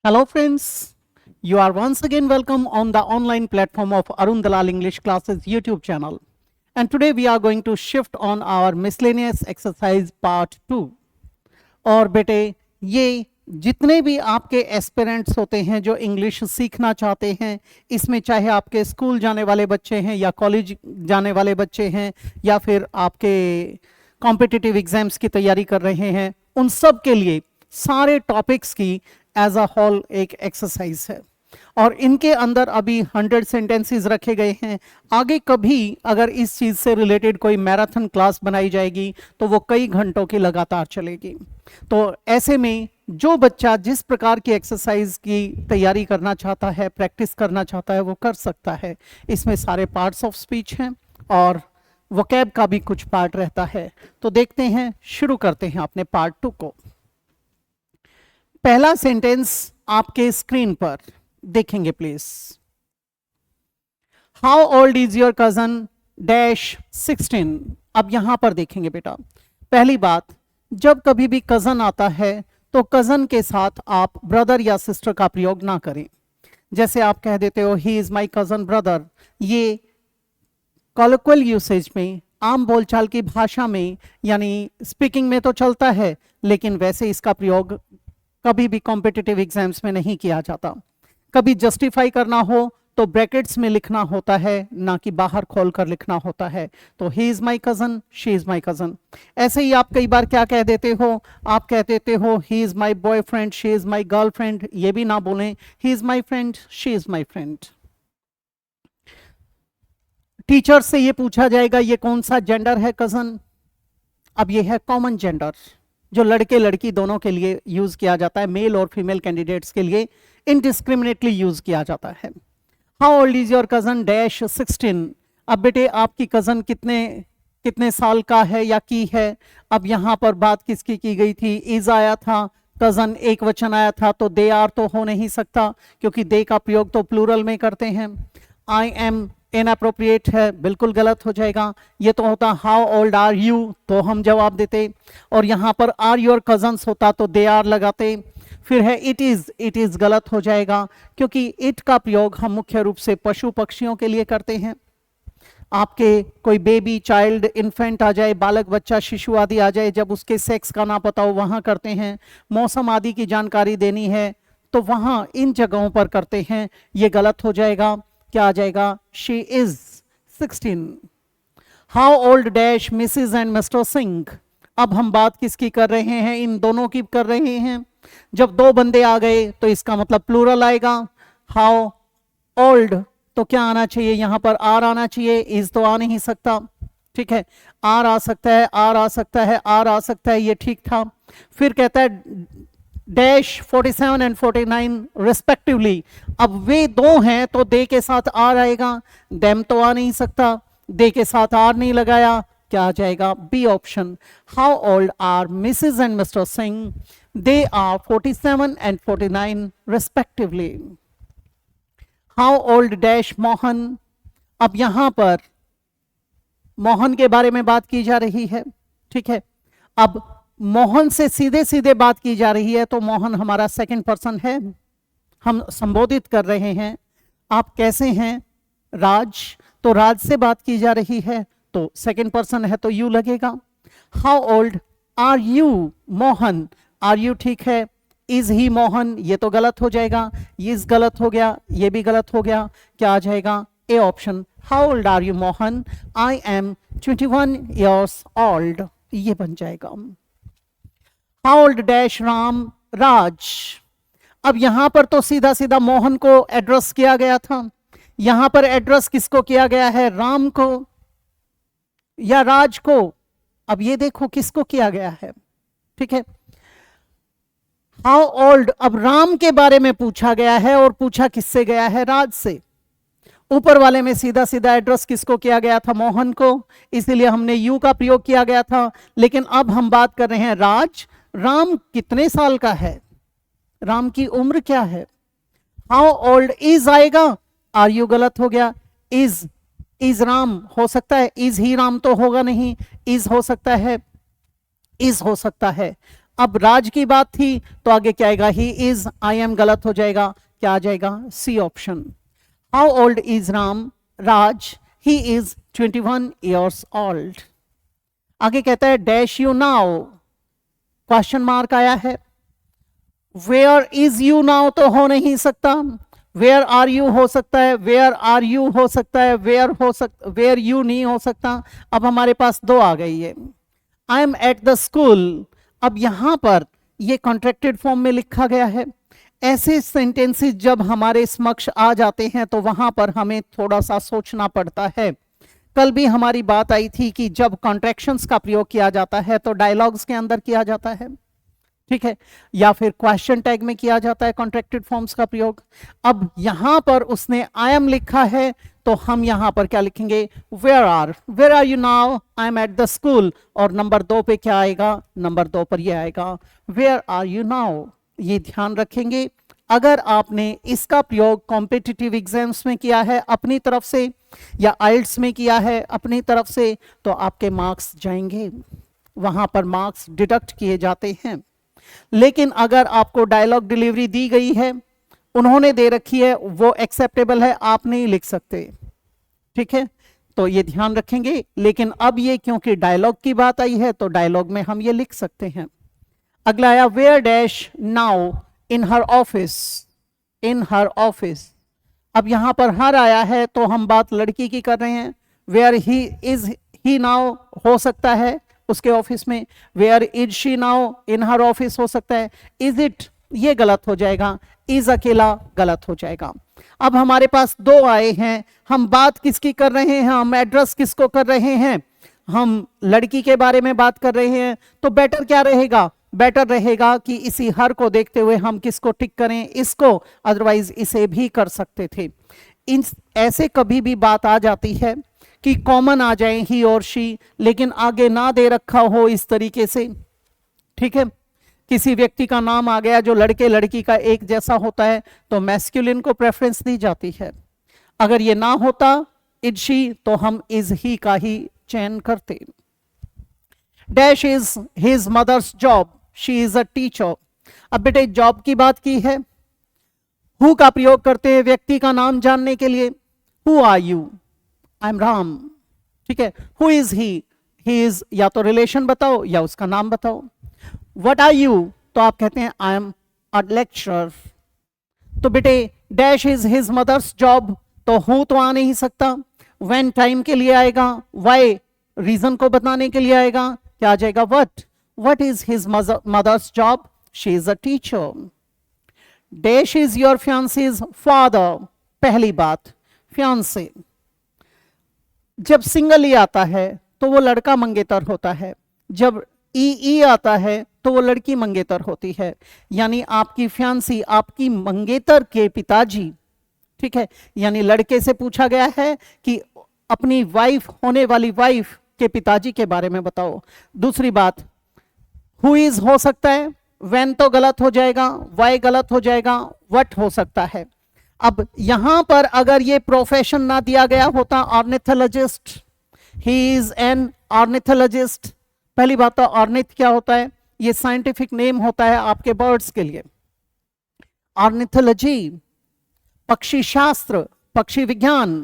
Hello friends, you are once again welcome on the online platform of Arun Dalal English Classes YouTube channel. And today we are going to shift on our miscellaneous exercise part 2. और बेटे ये जितने भी आपके aspirants होते हैं जो English सीखना चाहते हैं, इसमें चाहे आपके स्कूल जाने वाले बच्चे हैं या कॉलेज जाने वाले बच्चे हैं या फिर आपके कॉम्पिटिटिव एग्जाम्स की तैयारी कर रहे हैं, उन सब के लिए सारे टॉपिक्स की एज अ होल एक एक्सरसाइज है और इनके अंदर अभी 100 सेंटेंसेस रखे गए हैं। आगे कभी अगर इस चीज़ से रिलेटेड कोई मैराथन क्लास बनाई जाएगी तो वो कई घंटों की लगातार चलेगी। तो ऐसे में जो बच्चा जिस प्रकार की एक्सरसाइज की तैयारी करना चाहता है, प्रैक्टिस करना चाहता है, वो कर सकता है। इसमें सारे पार्ट्स ऑफ स्पीच हैं और वोकैब का भी कुछ पार्ट रहता है। तो देखते हैं, शुरू करते हैं अपने पार्ट 2 को। पहला सेंटेंस आपके स्क्रीन पर देखेंगे please. How old is your cousin dash 16। अब यहां पर देखेंगे बेटा, पहली बात, जब कभी भी कजन आता है तो कजन के साथ आप ब्रदर या सिस्टर का प्रयोग ना करें। जैसे आप कह देते हो he is my cousin brother, ये कॉलोक्वल यूसेज में, आम बोलचाल की भाषा में यानी स्पीकिंग में तो चलता है, लेकिन वैसे इसका प्रयोग कभी भी कॉम्पिटिटिव एग्जाम्स में नहीं किया जाता। कभी जस्टिफाई करना हो तो ब्रैकेट्स में लिखना होता है, ना कि बाहर खोलकर लिखना होता है। तो he is my cousin, she is my cousin. ऐसे ही आप कई बार क्या कह देते हो, आप कह देते हो he is my boyfriend, she is my girlfriend, ये भी ना बोलें, he is my friend, she is my friend. Teacher से ये पूछा जाएगा ये कौन सा जेंडर है कजन। अब ये है कॉमन जेंडर जो लड़के लड़की दोनों के लिए यूज किया जाता है, मेल और फीमेल कैंडिडेट्स के लिए इनडिस्क्रिमिनेटली यूज किया जाता है। How old is your cousin dash 16। अब बेटे आपकी कजन कितने साल का है या की है। अब यहाँ पर बात किसकी की गई थी, इज आया था, कजन एक वचन आया था, तो दे आर तो हो नहीं सकता क्योंकि दे का प्रयोग तो प्लूरल में करते हैं। आई एम इनअप्रोप्रिएट है, बिल्कुल गलत हो जाएगा। ये तो होता हाउ ओल्ड आर यू, तो हम जवाब देते, और यहाँ पर आर योर कजन्स होता तो दे आर लगाते। फिर है इट इज गलत हो जाएगा क्योंकि इट का प्रयोग हम मुख्य रूप से पशु पक्षियों के लिए करते हैं। आपके कोई बेबी, चाइल्ड, इन्फेंट आ जाए, बालक, बच्चा, शिशु आदि आ जाए, जब उसके सेक्स का ना पता हो वहां करते हैं। मौसम आदि की जानकारी देनी है तो वहां इन जगहों पर करते हैं, ये गलत हो जाएगा। क्या आ जाएगा, she is 16। How old dash Mrs and Mr Singh. अब हम बात किसकी कर रहे हैं, इन दोनों की कर रहे हैं। जब दो बंदे आ गए तो इसका मतलब प्लूरल आएगा। हाउ ओल्ड तो क्या आना चाहिए, यहां पर आर आना चाहिए, इज तो आ नहीं सकता। ठीक है, आर आ सकता है, आर आ सकता है, आर आ सकता है, ये ठीक था। फिर कहता है डैश 47 एंड 49 रिस्पेक्टिवली। अब वे दो हैं तो दे के साथ आर आएगा, देम तो आ नहीं सकता, दे के साथ आर नहीं लगाया, क्या आ जाएगा, B option. How old are Mrs and Mr Singh, they are 47 and 49 respectively. How old dash Mohan. अब यहां पर मोहन के बारे में बात की जा रही है। ठीक है, अब मोहन से सीधे सीधे बात की जा रही है तो मोहन हमारा सेकंड पर्सन है, हम संबोधित कर रहे हैं। आप कैसे हैं राज, तो राज से बात की जा रही है तो सेकंड पर्सन है तो यू लगेगा। How old are you Mohan, are you ठीक है। इज ही मोहन, ये तो गलत हो जाएगा, इज गलत हो गया, ये भी गलत हो गया, क्या आ जाएगा, A option. How old are you Mohan, I am 21 years old, ये बन जाएगा। How old dash Ram Raj. अब यहां पर तो सीधा सीधा मोहन को एड्रेस किया गया था, यहां पर एड्रेस किसको किया गया है, राम को या राज को। अब ये देखो किसको किया गया है। ठीक है, हाउ ओल्ड, अब राम के बारे में पूछा गया है और पूछा किससे गया है, राज से। ऊपर वाले में सीधा सीधा एड्रेस किसको किया गया था, मोहन को, इसीलिए हमने यू का प्रयोग किया गया था। लेकिन अब हम बात कर रहे हैं राज, राम कितने साल का है, राम की उम्र क्या है। हाउ ओल्ड इज आएगा, आर यू गलत हो गया, इज राम हो सकता है, इज ही राम तो होगा नहीं, इज हो सकता है, इज हो सकता है। अब राज की बात थी तो आगे क्या आएगा, ही इज, आई एम गलत हो जाएगा, क्या आ जाएगा, C option. How old is Ram, Raj, he is 21 years old. आगे कहता है dash you now, question mark आया है। वेयर इज यू नाउ तो हो नहीं सकता, वेयर आर यू हो सकता है, वेयर आर यू हो सकता है, वेयर यू नहीं हो सकता। अब हमारे पास दो आ गई है। आई एम एट द स्कूल, अब यहां पर ये कॉन्ट्रैक्टेड फॉर्म में लिखा गया है। ऐसे सेंटेंसेस जब हमारे समक्ष आ जाते हैं तो वहां पर हमें थोड़ा सा सोचना पड़ता है। कल भी हमारी बात आई थी कि जब कॉन्ट्रैक्शंस का प्रयोग किया जाता है तो डायलॉग्स के अंदर किया जाता है, ठीक है, या फिर क्वेश्चन टैग में किया जाता है कॉन्ट्रैक्टेड फॉर्म्स का प्रयोग। अब यहां पर उसने आई एम लिखा है तो हम यहां पर क्या लिखेंगे, where are you now, I am at the school, और नंबर 2 पे क्या आएगा, नंबर 2 पर ये आएगा वेयर आर यू नाउ। ये ध्यान रखेंगे। अगर आपने इसका प्रयोग कॉम्पिटिटिव एग्जाम्स में किया है अपनी तरफ से या आइल्ट्स में किया है अपनी तरफ से तो आपके मार्क्स जाएंगे, वहां पर मार्क्स डिडक्ट किए जाते हैं। लेकिन अगर आपको डायलॉग डिलीवरी दी गई है, उन्होंने दे रखी है, वो एक्सेप्टेबल है, आप नहीं लिख सकते, ठीक है, तो ये ध्यान रखेंगे। लेकिन अब ये क्योंकि डायलॉग की बात आई है तो डायलॉग में हम ये लिख सकते हैं। अगला आया where dash now in her office, in her office. अब यहां पर हर आया है तो हम बात लड़की की कर रहे हैं। Where he is, he now हो सकता है उसके ऑफिस में, where is she now in her office हो सकता है, इज इट ये गलत हो जाएगा, इज अकेला गलत हो जाएगा। अब हमारे पास दो आए हैं, हम बात किसकी कर रहे हैं, हम एड्रेस किसको कर रहे हैं, हम लड़की के बारे में बात कर रहे हैं। तो बेटर क्या रहेगा, बेटर रहेगा कि इसी हर को देखते हुए हम किसको टिक करें, इसको, अदरवाइज इसे भी कर सकते थे। इन ऐसे कभी भी बात आ जाती है कि कॉमन आ जाए ही और शी, लेकिन आगे ना दे रखा हो इस तरीके से, ठीक है, किसी व्यक्ति का नाम आ गया जो लड़के लड़की का एक जैसा होता है तो मैस्कुलिन को प्रेफरेंस दी जाती है। अगर ये ना होता इज शी तो हम इज ही का ही चयन करते। Dash is his mother's job, she is a teacher. अब बेटे जॉब की बात की है, हु का प्रयोग करते हैं व्यक्ति का नाम जानने के लिए। Who are you, I am Ram, ठीक है। हु इज ही इज या तो रिलेशन बताओ या उसका नाम बताओ। व्हाट आर यू तो आप कहते हैं आई एम अ लेक्चरर। तो बेटे dash is his mother's job तो हु तो आ नहीं सकता, व्हेन टाइम के लिए आएगा, वाई रीजन को बताने के लिए आएगा, क्या आ जाएगा, what is his mother's job, she is a teacher. Dash is your fiance's father, पहली बात फियांसे जब सिंगल ई आता है तो वो लड़का मंगेतर होता है, जब ई आता है तो वो लड़की मंगेतर होती है, यानी आपकी फियांसी आपकी मंगेतर के पिताजी, ठीक है, यानी लड़के से पूछा गया है कि अपनी वाइफ, होने वाली वाइफ के पिताजी के बारे में बताओ। दूसरी बात हु इज हो सकता है, व्हेन तो गलत हो जाएगा, वाई गलत हो जाएगा, व्हाट हो सकता है। अब यहां पर अगर ये प्रोफेशन ना दिया गया होता ornithologist, he is an ornithologist, पहली बात तो ऑर्निथ क्या होता है, ये साइंटिफिक नेम होता है आपके बर्ड्स के लिए। ऑर्निथोलॉजी पक्षी शास्त्र, पक्षी विज्ञान,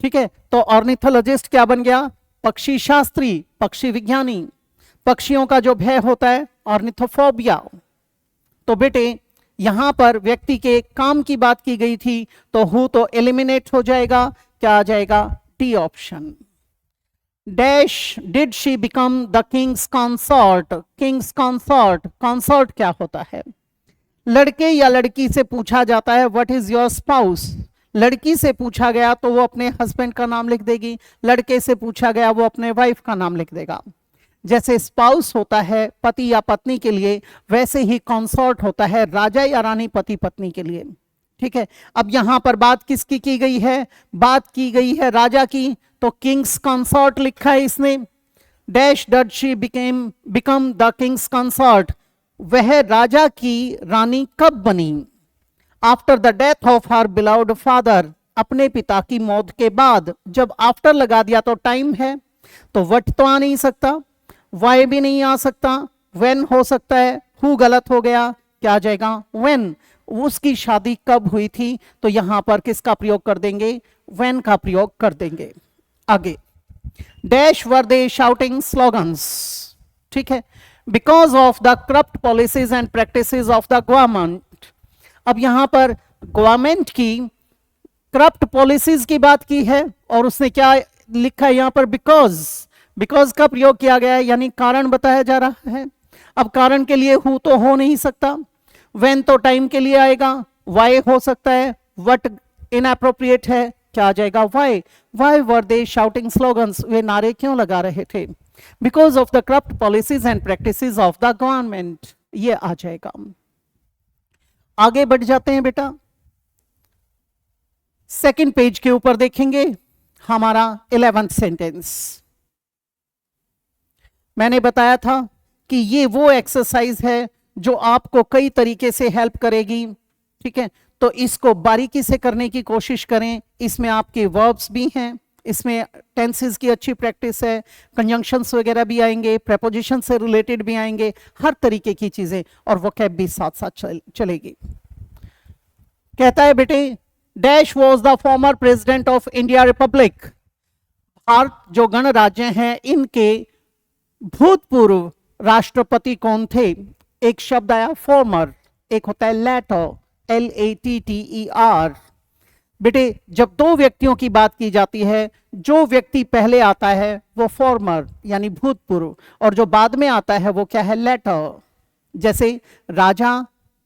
ठीक है, तो ऑर्निथोलॉजिस्ट क्या बन गया, पक्षी शास्त्री, पक्षी विज्ञानी। पक्षियों का जो भय होता है ऑर्निथोफोबिया। तो बेटे यहां पर व्यक्ति के काम की बात की गई थी तो हु तो एलिमिनेट हो जाएगा, क्या आ जाएगा, T option. Dash did she become the king's consort, Kings consort, consort क्या होता है, लड़के या लड़की से पूछा जाता है व्हाट इज योर स्पाउस, लड़की से पूछा गया तो वो अपने हस्बैंड का नाम लिख देगी, लड़के से पूछा गया वो अपने वाइफ का नाम लिख देगा। जैसे स्पाउस होता है पति या पत्नी के लिए, वैसे ही कंसॉर्ट होता है राजा या रानी पति पत्नी के लिए, ठीक है। अब यहां पर बात किसकी की गई है, बात की गई है राजा की, तो किंग्स कंसॉर्ट लिखा है इसने। Dash did she become the king's consort, वह राजा की रानी कब बनी, after the death of her beloved father, अपने पिता की मौत के बाद। जब आफ्टर लगा दिया तो टाइम है, तो व्हाट तो आ नहीं सकता, वाई भी नहीं आ सकता, व्हेन हो सकता है, हु गलत हो गया, क्या आ जाएगा व्हेन, उसकी शादी कब हुई थी, तो यहां पर किसका प्रयोग कर देंगे, व्हेन का प्रयोग कर देंगे। आगे, dash were they shouting slogans, ठीक है, because of the corrupt policies and practices of the government. अब यहां पर गवर्नमेंट की करप्ट पॉलिसीज की बात की है और उसने क्या लिखा है यहां पर, बिकॉज का प्रयोग किया गया है, यानी कारण बताया जा रहा है। अब कारण के लिए हु तो हो नहीं सकता, व्हेन तो टाइम के लिए आएगा, वाई हो सकता है, व्हाट इनएप्रोप्रिएट है, क्या आ जाएगा why were they shouting slogans, वे नारे क्यों लगा रहे थे, because of the corrupt policies and practices of the government, ये आ जाएगा। आगे बढ़ जाते हैं बेटा, सेकंड पेज के ऊपर देखेंगे हमारा 11th सेंटेंस। मैंने बताया था कि ये वो एक्सरसाइज है जो आपको कई तरीके से हेल्प करेगी, ठीक है, तो इसको बारीकी से करने की कोशिश करें। इसमें आपके वर्ब्स भी हैं, इसमें टेंसेस की अच्छी प्रैक्टिस है, कंजंक्शंस वगैरह भी आएंगे, प्रेपोजिशन से रिलेटेड भी आएंगे, हर तरीके की चीजें, और वोकैब भी साथ साथ चलेगी। कहता है बेटे, dash was the former president of India Republic. Bharat जो गणराज्य हैं इनके भूतपूर्व राष्ट्रपति कौन थे। एक शब्द आया फॉर्मर, एक होता है लैटर, LATTER। बेटे जब दो व्यक्तियों की बात की जाती है, जो व्यक्ति पहले आता है वो फॉर्मर यानी भूतपूर्व, और जो बाद में आता है वो क्या है, लेटर। जैसे राजा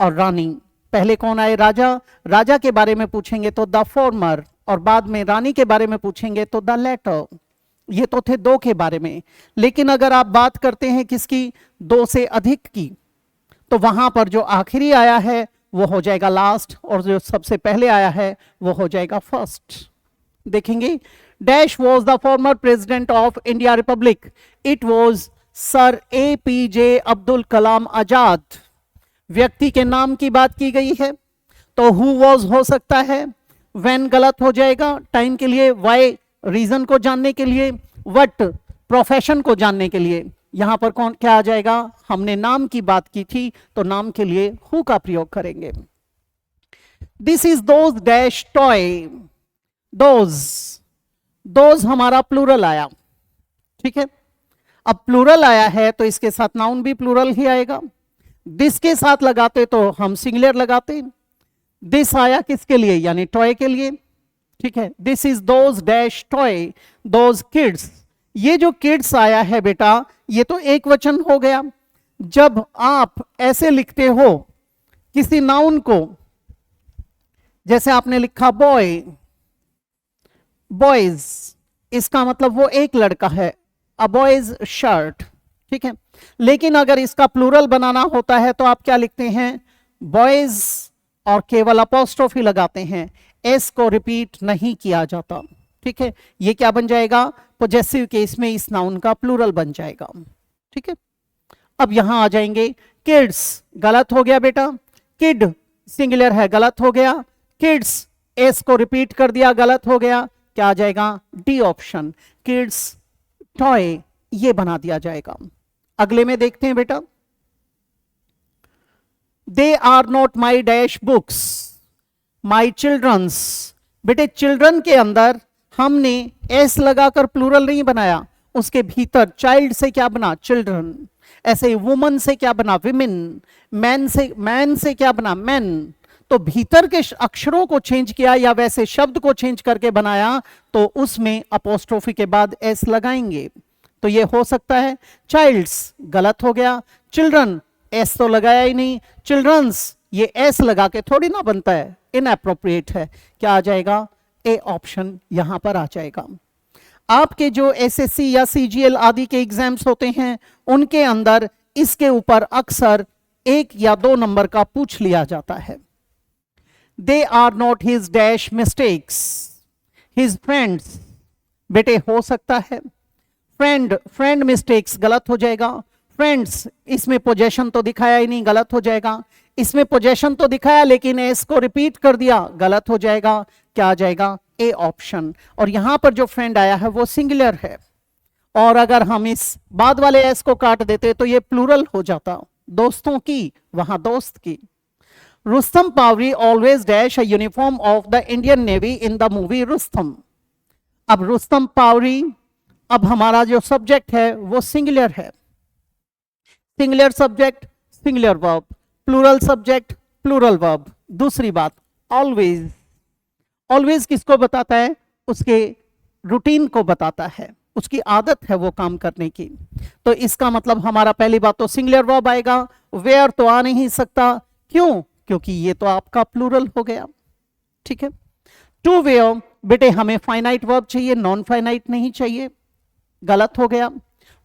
और रानी, पहले कौन आए, राजा के बारे में पूछेंगे तो द फॉर्मर, और बाद में रानी के बारे में पूछेंगे तो द लेटर। ये तो थे दो के बारे में, लेकिन अगर आप बात करते हैं किसकी, दो से अधिक की, तो वहां पर जो आखिरी आया है वो हो जाएगा लास्ट, और जो सबसे पहले आया है वो हो जाएगा फर्स्ट। देखेंगे, dash was the former president of India republic, it was sir APJ Abdul Kalam Azad. व्यक्ति के नाम की बात की गई है, तो हु वॉज हो सकता है, व्हेन गलत हो जाएगा, टाइम के लिए, वाई रीजन को जानने के लिए, व्हाट प्रोफेशन को जानने के लिए। यहां पर कौन क्या आ जाएगा, हमने नाम की बात की थी तो नाम के लिए हु का प्रयोग करेंगे। This is those dash toy, those हमारा प्लूरल आया, ठीक है। अब प्लूरल आया है तो इसके साथ नाउन भी प्लूरल ही आएगा। दिस के साथ लगाते तो हम सिंगुलर लगाते, दिस आया किसके लिए, यानी टॉय के लिए, ठीक है। This is those dash toy, those kids. ये जो किड्स आया है बेटा, ये तो एक वचन हो गया। जब आप ऐसे लिखते हो किसी नाउन को, जैसे आपने लिखा बॉय, बॉयज, इसका मतलब वो एक लड़का है, अ बॉयज शर्ट, ठीक है। लेकिन अगर इसका प्लूरल बनाना होता है तो आप क्या लिखते हैं, बॉयज, और केवल अपोस्ट्रोफी लगाते हैं, एस को रिपीट नहीं किया जाता, ठीक है। ये क्या बन जाएगा, पॉजेसिव केस में इस नाउन का प्लूरल बन जाएगा, ठीक है। अब यहां आ जाएंगे, किड्स गलत हो गया बेटा, किड सिंगुलर है, गलत हो गया, किड्स एस को रिपीट कर दिया, गलत हो गया, क्या आ जाएगा, डी ऑप्शन, किड्स टॉय, ये बना दिया जाएगा। अगले में देखते हैं बेटा, they are not my dash books, my childrens. बेटे चिल्ड्रन के अंदर हमने एस लगाकर प्लूरल नहीं बनाया, उसके भीतर चाइल्ड से क्या बना, चिल्ड्रन। ऐसे वुमन से क्या बना, विमेन। मैन से क्या बना, मैन। तो भीतर के अक्षरों को चेंज किया या वैसे शब्द को चेंज करके बनाया, तो उसमें अपोस्ट्रोफी के बाद एस लगाएंगे। तो ये हो सकता है, चाइल्ड्स गलत हो गया, चिल्ड्रन एस तो लगाया ही नहीं, चिल्ड्रंस ये एस लगा के थोड़ी ना बनता है, इनएप्रोप्रिएट है, क्या आ जाएगा, ए ऑप्शन यहां पर आ जाएगा। आपके जो SSC या CGL आदि के एग्जाम्स होते हैं उनके अंदर इसके ऊपर अक्सर 1 या 2 नंबर का पूछ लिया जाता है। They are not his dash mistakes, his friends. बेटे हो सकता है, फ्रेंड मिस्टेक्स गलत हो जाएगा, फ्रेंड्स इसमें पोजेशन तो दिखाया ही नहीं, गलत हो जाएगा। इसमें पोजेशन तो दिखाया लेकिन एस को रिपीट कर दिया, गलत हो जाएगा, क्या आ जाएगा, ए ऑप्शन। और यहां पर जो फ्रेंड आया है वो सिंगुलर है, और अगर हम इस बाद वाले एस को काट देते तो ये प्लूरल हो जाता, दोस्तों की, वहां दोस्त की। Rustom Pavri always dash a uniform of the Indian navy in the movie Rustom. अब रुस्तम पावरी, अब हमारा जो सब्जेक्ट है वो सिंगुलर है, singular subject singular verb, plural subject plural verb. दूसरी बात, ऑलवेज, ऑलवेज किसको बताता है? उसके रूटीन को बताता है, उसकी आदत है वो काम करने की। तो इसका मतलब हमारा पहली बात तो सिंगुलर वर्ब आएगा, वेयर तो आ नहीं सकता, क्यों? क्योंकि ये तो आपका प्लूरल हो गया, ठीक है। टू वेयर, बेटे हमें फाइनाइट वर्ब चाहिए, नॉन फाइनाइट नहीं चाहिए, गलत हो गया।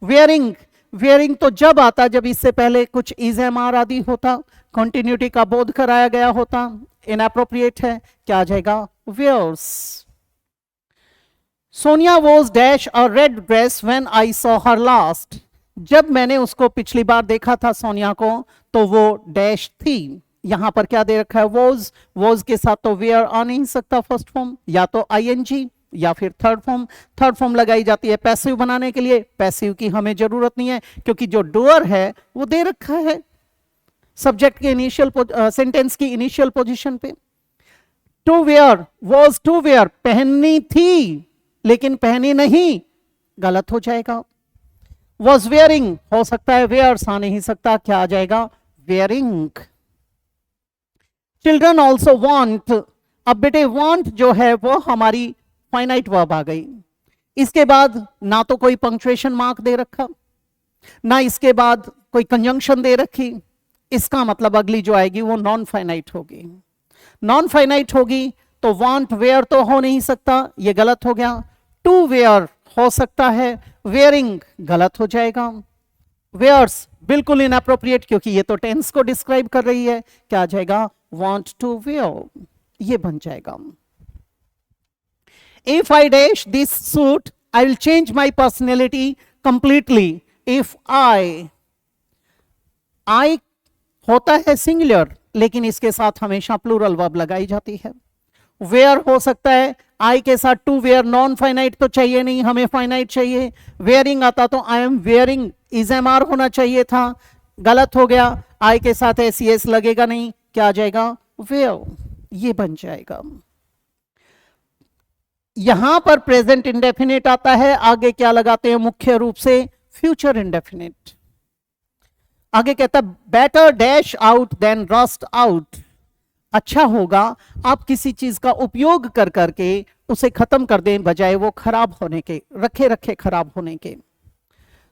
वेयरिंग, वेयरिंग तो जब आता जब इससे पहले कुछ इज एम आर आदि होता, कंटिन्यूटी का बोध कराया गया होता, इनएप्रोप्रिएट है, क्या आ जाएगा? Wears. Sonia was dash a red dress when I saw her last. जब मैंने उसको पिछली बार देखा था सोनिया को, तो वो डैश थी। यहां पर क्या दे रखा है? वॉज, वॉज के साथ तो वेयर आ नहीं सकता फर्स्ट फॉर्म, या तो आईएनजी या फिर थर्ड फॉर्म। थर्ड फॉर्म लगाई जाती है पैसिव बनाने के लिए, पैसिव की हमें जरूरत नहीं है क्योंकि जो डूअर है वो दे रखा है सब्जेक्ट के इनिशियल सेंटेंस की इनिशियल पोजीशन पे। To wear, was to wear, पहननी थी लेकिन पहनी नहीं, गलत हो जाएगा। वॉज वेयरिंग, हो सकता है वेयर्स आ नहीं सकता, क्या आ जाएगा? वेयरिंग। चिल्ड्रन ऑल्सो वॉन्ट, अब बेटे वॉन्ट जो है वो हमारी फाइनाइट वर्ब आ गई। इसके बाद ना तो कोई पंक्चुएशन मार्क दे रखा, ना इसके बाद कोई कंजंक्शन दे रखी, इसका मतलब अगली जो आएगी वो नॉन फाइनाइट होगी। नॉन फाइनाइट होगी तो वांट वेयर तो हो नहीं सकता, ये गलत हो गया। टू वेयर हो सकता है, वेयरिंग गलत हो जाएगा। वेयर्स बिल्कुल इनअप्रोप्रिएट क्योंकि ये तो टेंस को डिस्क्राइब कर रही है, क्या आ जाएगा? वांट टू वेयर, ये बन जाएगा। If I dash this suit I will change my personality completely. If I होता है सिंगुलर लेकिन इसके साथ हमेशा प्लूरल वर्ब लगाई जाती है। वेयर हो सकता है आई के साथ टू वेयर, नॉन फाइनाइट तो चाहिए नहीं, हमें फाइनाइट चाहिए। वेयरिंग आता तो I am wearing is am are होना चाहिए था, गलत हो गया। आई के साथ एस लगेगा नहीं, क्या आ जाएगा? वेयर, ये बन जाएगा। यहां पर प्रेजेंट इंडेफिनिट आता है, आगे क्या लगाते हैं? मुख्य रूप से फ्यूचर इंडेफिनिट। आगे कहता है better dash out than rust out. अच्छा होगा आप किसी चीज का उपयोग कर करके उसे खत्म कर दें बजाय वो खराब होने के, रखे रखे खराब होने के।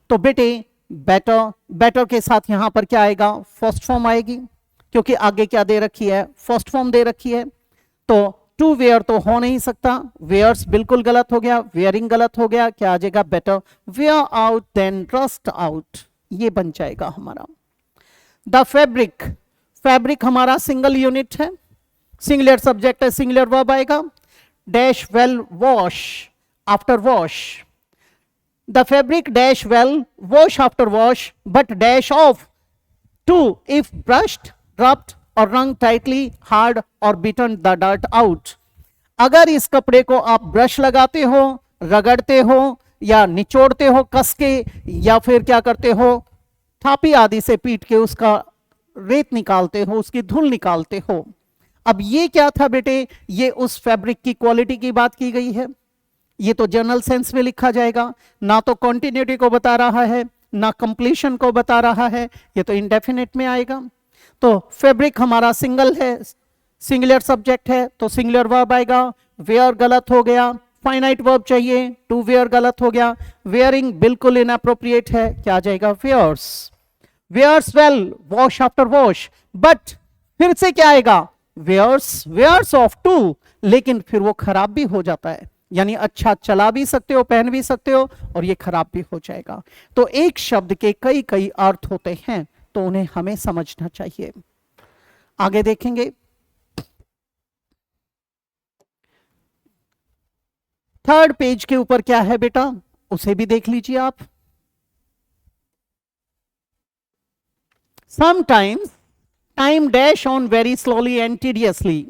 तो बेटे बेटर, बेटर के साथ यहां पर क्या आएगा? फर्स्ट फॉर्म आएगी क्योंकि आगे क्या दे रखी है? फर्स्ट फॉर्म दे रखी है। तो टू वेयर तो हो नहीं सकता, वेयर्स बिल्कुल गलत हो गया, वेयरिंग गलत हो गया, क्या आ जाएगा? Better wear out than rust out, ये बन जाएगा हमारा। द फैब्रिक, फैब्रिक हमारा सिंगल यूनिट है, सिंगुलर सब्जेक्ट है, सिंगुलर वर्ब आएगा। Dash well wash after wash, the fabric dash well wash after wash but dash off too if brushed, rubbed और wrung tightly hard और beaten the dirt out. अगर इस कपड़े को आप ब्रश लगाते हो, रगड़ते हो या निचोड़ते हो कस के, या फिर क्या करते हो? थापी आदि से पीट के उसका रेत निकालते हो, उसकी धूल निकालते हो। अब ये क्या था बेटे? ये उस फैब्रिक की क्वालिटी की बात की गई है। ये तो जनरल सेंस में लिखा जाएगा, ना तो कॉन्टिन्यूटी को बता रहा है ना कंप्लीशन को बता रहा है, ये तो इंडेफिनिट में आएगा। तो फैब्रिक हमारा सिंगल है, सिंगुलर सब्जेक्ट है तो सिंगुलर वर्ब आएगा। वेयर गलत हो गया, फाइनाइट वर्ब चाहिए, टू वेयर गलत हो गया। वेयरिंग बिल्कुल इनअप्रोप्रिएट है, क्या आ जाएगा? Wears. Wears well wash after wash, but फिर से क्या आएगा? वेयर्स, वेयर्स ऑफ टू, लेकिन फिर वो खराब भी हो जाता है, यानी अच्छा चला भी सकते हो, पहन भी सकते हो और ये खराब भी हो जाएगा। तो एक शब्द के कई कई अर्थ होते हैं तो उन्हें हमें समझना चाहिए। आगे देखेंगे, थर्ड पेज के ऊपर क्या है बेटा, उसे भी देख लीजिए आप। Sometimes time dash on very slowly and tediously.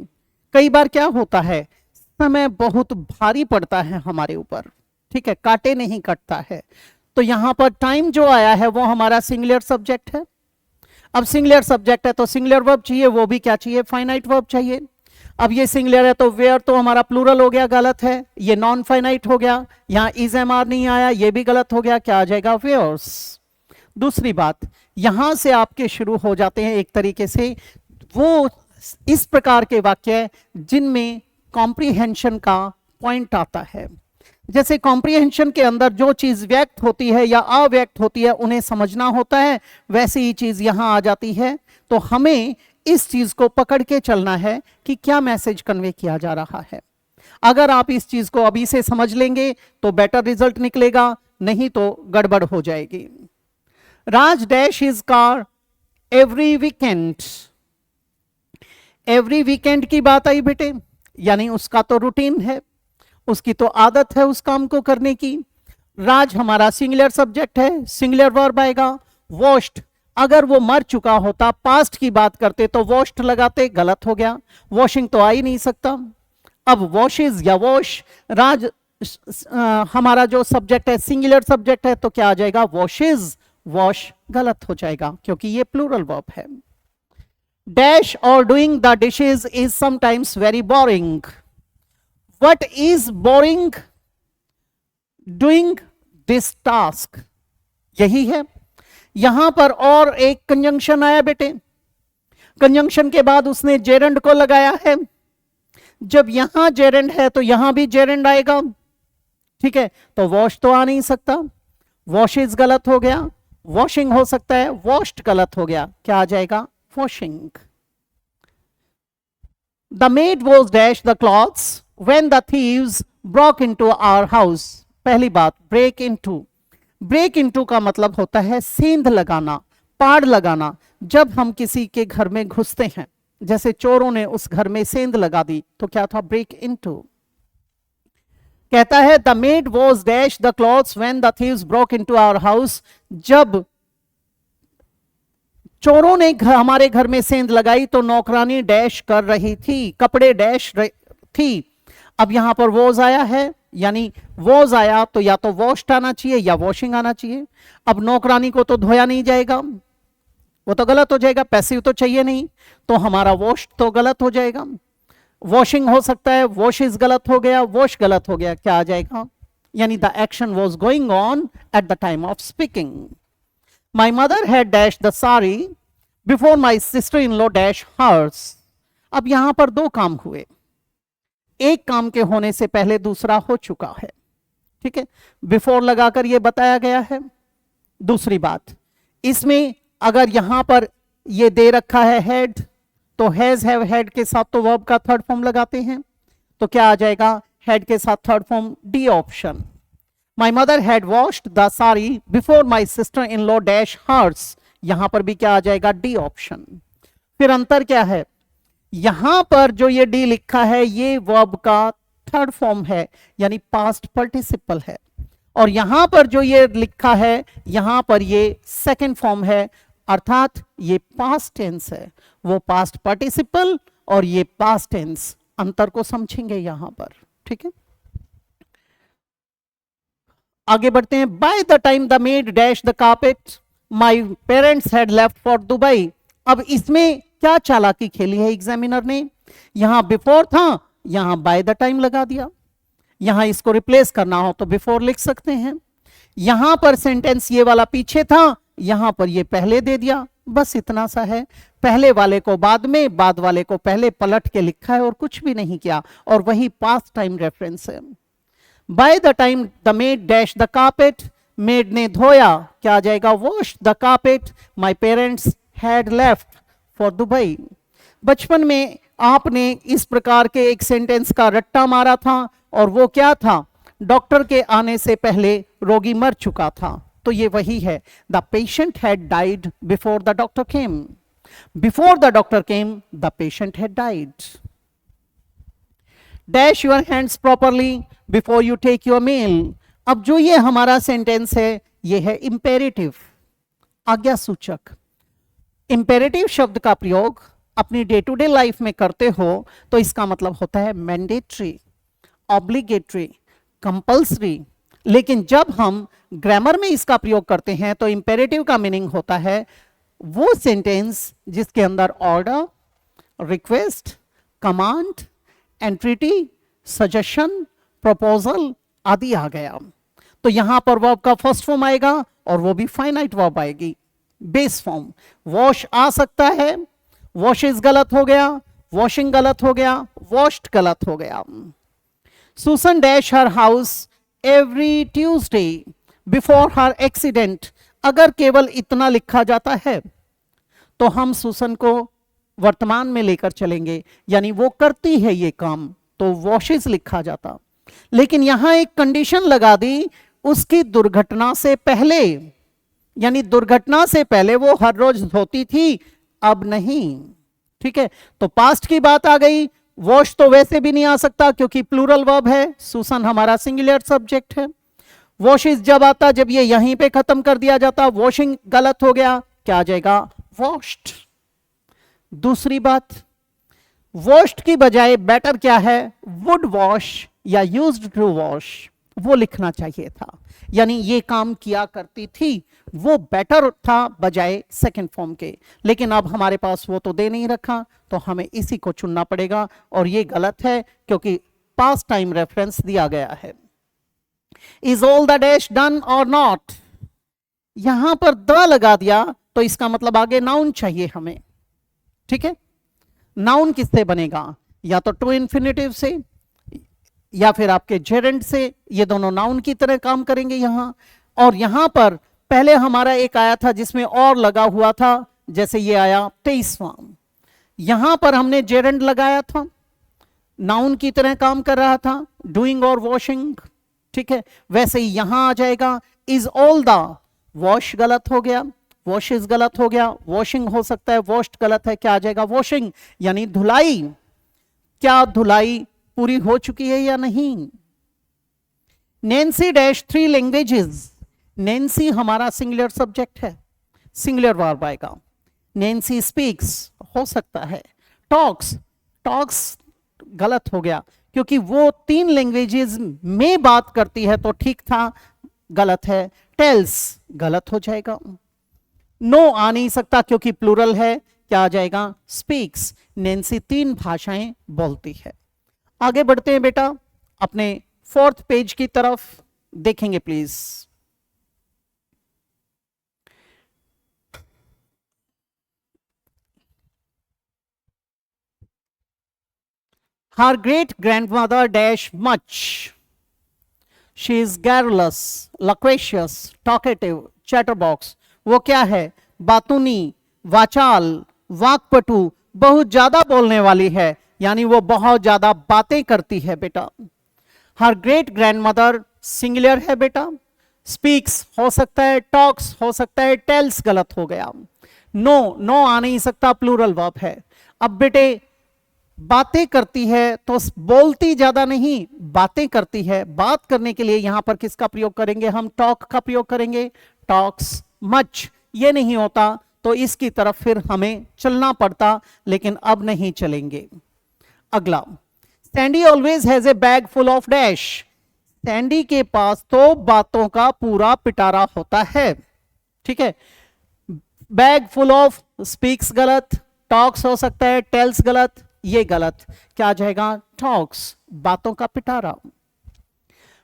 कई बार क्या होता है, समय बहुत भारी पड़ता है हमारे ऊपर, ठीक है, काटे नहीं कटता है, तो यहां पर टाइम जो आया है वो हमारा सिंगुलर सब्जेक्ट है। अब सिंगुलर सब्जेक्ट है तो सिंगुलर वर्ब चाहिए, वो भी क्या चाहिए, फाइनाइट वर्ब चाहिए। अब ये सिंगुलर है तो वेयर तो हमारा प्लूरल हो गया, गलत है। ये नॉन फाइनाइट हो गया, यहां इज एम आर नहीं आया, ये भी गलत हो गया, क्या आ जाएगा, वेयर्स। दूसरी बात, यहां से आपके शुरू हो जाते हैं एक तरीके से वो इस प्रकार के वाक्य जिनमें कॉम्प्रिहेंशन का पॉइंट आता है। जैसे कॉम्प्रिहेंशन के अंदर जो चीज व्यक्त होती है या अव्यक्त होती है उन्हें समझना होता है, वैसी ही चीज यहां आ जाती है। तो हमें इस चीज को पकड़ के चलना है कि क्या मैसेज कन्वे किया जा रहा है। अगर आप इस चीज को अभी से समझ लेंगे तो बेटर रिजल्ट निकलेगा, नहीं तो गड़बड़ हो जाएगी। Raj dash his car every weekend. Every weekend की बात आई बेटे, यानी उसका तो रूटीन है, उसकी तो आदत है उस काम को करने की। राज हमारा सिंगुलर सब्जेक्ट है, सिंगुलर वर्ब आएगा। वॉश्ड, अगर वो मर चुका होता, पास्ट की बात करते तो वॉश्ड लगाते, गलत हो गया, वॉशिंग तो आ ही नहीं सकता। अब वॉशेज या वॉश, राज हमारा जो सब्जेक्ट है सिंगुलर सब्जेक्ट है तो क्या आ जाएगा, वॉशेज, वॉश गलत हो जाएगा क्योंकि ये प्लूरल वर्ब है। डैश और doing the dishes is sometimes very boring. What is boring? Doing this task. यही है। यहां पर और एक कंजंक्शन आया बेटे, कंजंक्शन के बाद उसने जेरेंड को लगाया है। जब यहां जेरेंड है तो यहां भी जेरेंड आएगा, ठीक है। तो वॉश तो आ नहीं सकता, वॉशेज गलत हो गया, वॉशिंग हो सकता है, वॉश्ड गलत हो गया, क्या आ जाएगा, washing. The made was dash the clothes when the thieves broke into our house। पहली बात, break into, break into का मतलब होता है सेंध लगाना, पाड़ लगाना। जब हम किसी के घर में घुसते हैं, जैसे चोरों ने उस घर में सेंध लगा दी तो क्या था, break into। कहता है the maid was dash the clothes when the thieves broke into our house। जब चोरों ने हमारे घर में सेंध लगाई तो नौकरानी डैश कर रही थी, कपड़े डैश थी। अब यहां पर वॉज आया है, यानी वॉज आया तो या तो वॉश्ड आना चाहिए या वॉशिंग आना चाहिए। अब नौकरानी को तो धोया नहीं जाएगा, वो तो गलत हो जाएगा, पैसिव तो चाहिए नहीं, तो हमारा वॉश्ड तो गलत हो जाएगा। वॉशिंग हो सकता है, वॉशेज गलत हो गया, वॉश गलत हो गया, क्या आ जाएगा, यानी the action was going on at the time of speaking. My mother had dash the sari before my sister in law dash hers. अब यहां पर दो काम हुए, एक काम के होने से पहले दूसरा हो चुका है, ठीक है, बिफोर लगाकर यह बताया गया है। दूसरी बात, इसमें अगर यहां पर यह दे रखा है हेड, तो हैज हैव हेड के साथ तो वर्ब का थर्ड फॉर्म लगाते हैं, तो क्या आ जाएगा, हेड के साथ third form, D option. My mother had washed the sari before my sister in law dash hers, यहां पर भी क्या आ जाएगा, डी ऑप्शन। फिर अंतर क्या है, यहां पर जो ये डी लिखा है ये वर्ब का थर्ड फॉर्म है, यानी पास्ट पार्टिसिपल है, और यहां पर जो ये लिखा है यहां पर ये सेकंड फॉर्म है, अर्थात ये पास्ट टेंस है। वो पास्ट पार्टिसिपल और ये पास्ट टेंस, अंतर को समझेंगे यहां पर, ठीक है। आगे बढ़ते हैं। By the time the made dash the carpet my parents had left for Dubai. अब इसमें क्या चालाकी खेली है एग्जामिनर ने, यहां बिफोर था, यहां बाय द टाइम लगा दिया। यहां इसको रिप्लेस करना हो तो बिफोर लिख सकते हैं। यहां पर सेंटेंस ये वाला पीछे था, यहां पर ये पहले दे दिया, बस इतना सा है। पहले वाले को बाद में, बाद वाले को पहले पलट के लिखा है और कुछ भी नहीं किया, और वही पास्ट टाइम रेफरेंस है। By the time the made dash the carpet, made ने धोया, क्या आ जाएगा, wash the carpet my parents had left for Dubai. बचपन में आपने इस प्रकार के एक सेंटेंस का रट्टा मारा था, और वो क्या था, डॉक्टर के आने से पहले रोगी मर चुका था, तो ये वही है। The patient had died before the doctor came, before the doctor came the patient had died. Dash your hands properly before you take your meal. अब जो ये हमारा सेंटेंस है ये है इंपेरेटिव, आज्ञा सूचक। इंपेरेटिव शब्द का प्रयोग अपनी डे टू डे लाइफ में करते हो तो इसका मतलब होता है मैंडेटरी, ऑब्लिगेटरी, कंपल्सरी, लेकिन जब हम ग्रामर में इसका प्रयोग करते हैं तो इंपेरेटिव का मीनिंग होता है वो सेंटेंस जिसके अंदर order, request, command, entreaty, suggestion, proposal आदि आ गया। तो यहां पर वर्ब का फर्स्ट फॉर्म आएगा और वो भी फाइनाइट वर्ब आएगी, बेस फॉर्म। वॉश आ सकता है, वॉशेस गलत हो गया, वॉशिंग गलत हो गया, वॉश्ड गलत हो गया। Susan dash her house every Tuesday before her accident. अगर केवल इतना लिखा जाता है तो हम सुसन को वर्तमान में लेकर चलेंगे, यानी वो करती है ये काम, तो वॉशेस लिखा जाता। लेकिन यहां एक कंडीशन लगा दी, उसकी दुर्घटना से पहले, यानी दुर्घटना से पहले वो हर रोज धोती थी, अब नहीं। ठीक है, तो पास्ट की बात आ गई। वॉश तो वैसे भी नहीं आ सकता क्योंकि प्लूरल वर्ब है, सुसन हमारा सिंगुलर सब्जेक्ट है। वॉशेस जब आता, जब ये यहीं पे खत्म कर दिया जाता, वॉशिंग गलत हो गया, क्या आ जाएगा? वॉश्ड। दूसरी बात, वॉश्ड की बजाय बेटर क्या है? वुड वॉश या यूज्ड टू वॉश, वो लिखना चाहिए था। यानी ये काम किया करती थी, वो बेटर था बजाय सेकंड फॉर्म के। लेकिन अब हमारे पास वो तो दे नहीं रखा, तो हमें इसी को चुनना पड़ेगा, और ये गलत है क्योंकि पास्ट टाइम रेफरेंस दिया गया है। Is all the dash done और नॉट, यहां पर द लगा दिया तो इसका मतलब आगे नाउन चाहिए हमें। ठीक है, नाउन किससे बनेगा? या तो टू इन्फिनेटिव से या फिर आपके जेरेंड से, ये दोनों नाउन की तरह काम करेंगे यहां। और यहां पर पहले हमारा एक आया था जिसमें और लगा हुआ था, जैसे ये आया 23वां, यहां पर हमने जेरेंड लगाया था, नाउन की तरह काम कर रहा था, डूइंग और वॉशिंग। ठीक है, वैसे ही यहां आ जाएगा। इज ऑल द, वॉश गलत हो गया, वॉशेस गलत हो गया, वॉशिंग हो सकता है, वॉश्ड गलत है, क्या आ जाएगा? वॉशिंग, यानी धुलाई। क्या धुलाई पूरी हो चुकी है या नहीं? नैन्सी डैश 3 लैंग्वेजेस, नैन्सी हमारा सिंगुलर सब्जेक्ट है, सिंगुलर वर्ब आएगा। नैन्सी स्पीक्स हो सकता है, टॉक्स, टॉक्स गलत हो गया क्योंकि वो 3 लैंग्वेजेस में बात करती है, तो ठीक था, गलत है। टेल्स गलत हो जाएगा। नो आ नहीं सकता क्योंकि प्लूरल है, क्या आ जाएगा? स्पीक्स। नैन्सी 3 भाषाएं बोलती है। आगे बढ़ते हैं बेटा, अपने 4th पेज की तरफ देखेंगे please. Her great grandmother dash much. She is garrulous, loquacious, talkative, chatterbox. वो क्या है? बातूनी, वाचाल, वाक्पटु, बहुत ज्यादा बोलने वाली है, यानी वो बहुत ज्यादा बातें करती है बेटा। हर ग्रेट ग्रैंडमदर सिंगुलर है बेटा। स्पीक्स हो सकता है, टॉक्स हो सकता है, टेल्स गलत हो गया। नो, नो आ नहीं सकता, प्लूरल वर्ब है। अब बेटे बातें करती है तो बोलती ज्यादा नहीं, बातें करती है। बात करने के लिए यहां पर किसका प्रयोग करेंगे हम? टॉक का प्रयोग करेंगे। टॉक्स मच, ये नहीं होता तो इसकी तरफ फिर हमें चलना पड़ता, लेकिन अब नहीं चलेंगे। अगला, Sandy always has a bag full of dash. Sandy के पास तो बातों का पूरा पिटारा होता है। ठीक है, बैग फुल ऑफ, स्पीक्स गलत, टॉक्स हो सकता है, टेल्स गलत, ये गलत, क्या आ जाएगा? टॉक्स, बातों का पिटारा।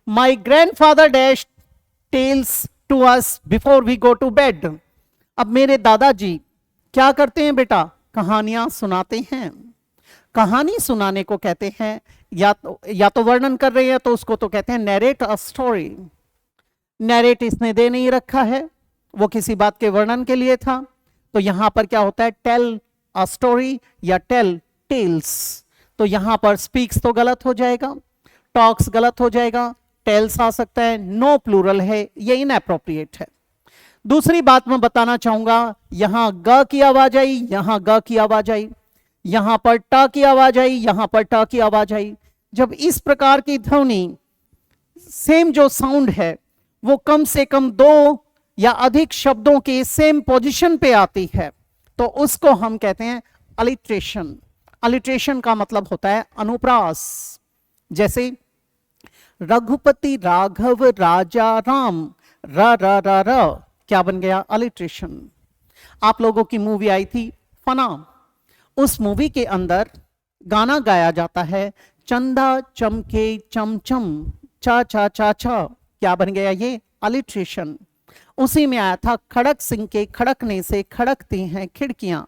My grandfather dash tells to us before we go to bed. अब मेरे दादाजी क्या करते हैं बेटा? कहानियां सुनाते हैं। कहानी सुनाने को कहते हैं, या तो वर्णन कर रहे हैं तो उसको तो कहते हैं नैरेट अ स्टोरी। नैरेट इसने दे नहीं रखा है, वो किसी बात के वर्णन के लिए था, तो यहां पर क्या होता है? टेल अ स्टोरी या टेल टेल्स। तो यहां पर स्पीक्स तो गलत हो जाएगा, टॉक्स गलत हो जाएगा, टेल्स आ सकता है, नो प्लूरल है, ये इनएप्रोप्रिएट है। दूसरी बात मैं बताना चाहूंगा, यहां ग की आवाज आई, यहां ग की आवाज आई, यहां पर ट की आवाज आई, यहां पर ट की आवाज आई। जब इस प्रकार की ध्वनि, सेम जो साउंड है वो कम से कम 2 या अधिक शब्दों के सेम पोजीशन पे आती है, तो उसको हम कहते हैं अलिट्रेशन। अलिट्रेशन का मतलब होता है अनुप्रास। जैसे रघुपति राघव राजा राम, र र र र क्या बन गया? अलिट्रेशन। आप लोगों की मूवी आई थी फना, उस मूवी के अंदर गाना गाया जाता है चंदा चमके चमचम चा चा चा चा, क्या बन गया? ये अलिट्रेशन। उसी में आया था खड़क सिंह के खड़कने से खड़कती हैं खिड़कियां,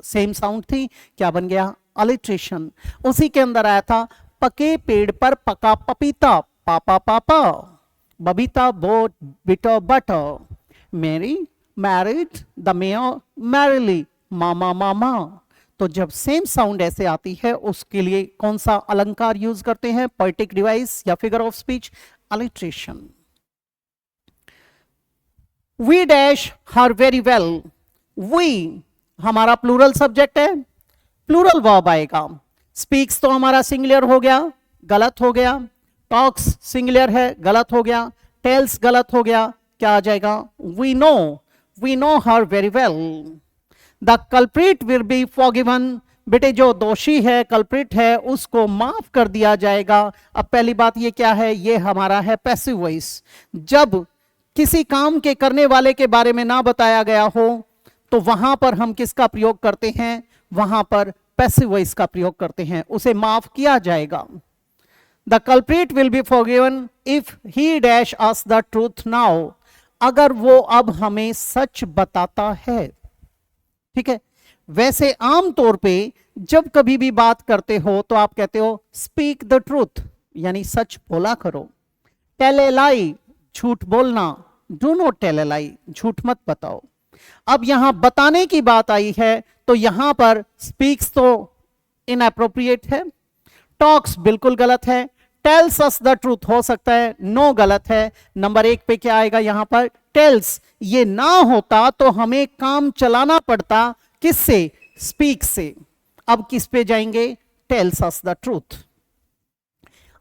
सेम साउंड थी, क्या बन गया? अलिट्रेशन। उसी के अंदर आया था पके पेड़ पर पका पपीता, पापा पापा, बबीता बोट बिटर बटर, मेरी मैरिड द मेयर मैरिली, मामा मामा। तो जब सेम साउंड ऐसे आती है उसके लिए कौन सा अलंकार यूज करते हैं? पोएटिक डिवाइस या figure of speech? Alliteration. We dash her very well, we हमारा प्लूरल सब्जेक्ट है, प्लूरल वर्ब आएगा। स्पीक्स तो हमारा सिंगुलर हो गया, गलत हो गया। टॉक्स सिंगुलर है, गलत हो गया। टेल्स गलत हो गया, क्या आ जाएगा? We know her very well. The culprit will be forgiven, बेटे जो दोषी है, कल्प्रिट है, उसको माफ कर दिया जाएगा। अब पहली बात ये क्या है? ये हमारा है पैसिव वॉइस। जब किसी काम के करने वाले के बारे में ना बताया गया हो तो वहां पर हम किसका प्रयोग करते हैं? वहां पर पैसिव वॉइस का प्रयोग करते हैं, उसे माफ किया जाएगा। The culprit will be forgiven if he dash us the truth now, अगर वो अब हमें सच बताता है। ठीक है, वैसे आमतौर पे जब कभी भी बात करते हो तो आप कहते हो स्पीक द ट्रूथ, यानी सच बोला करो। टेल ए लाई, झूठ बोलना, डू नॉट टेल ए लाई, झूठ मत बताओ। अब यहां बताने की बात आई है तो यहां पर स्पीक्स तो इनएप्रोप्रिएट है, टॉक्स बिल्कुल गलत है, टेल्स अस द ट्रूथ हो सकता है, नो गलत है। नंबर 1 पे क्या आएगा? यहां पर टेल्स। ये ना होता तो हमें काम चलाना पड़ता, किससे? स्पीक से। अब किस पे जाएंगे? Tells us the truth.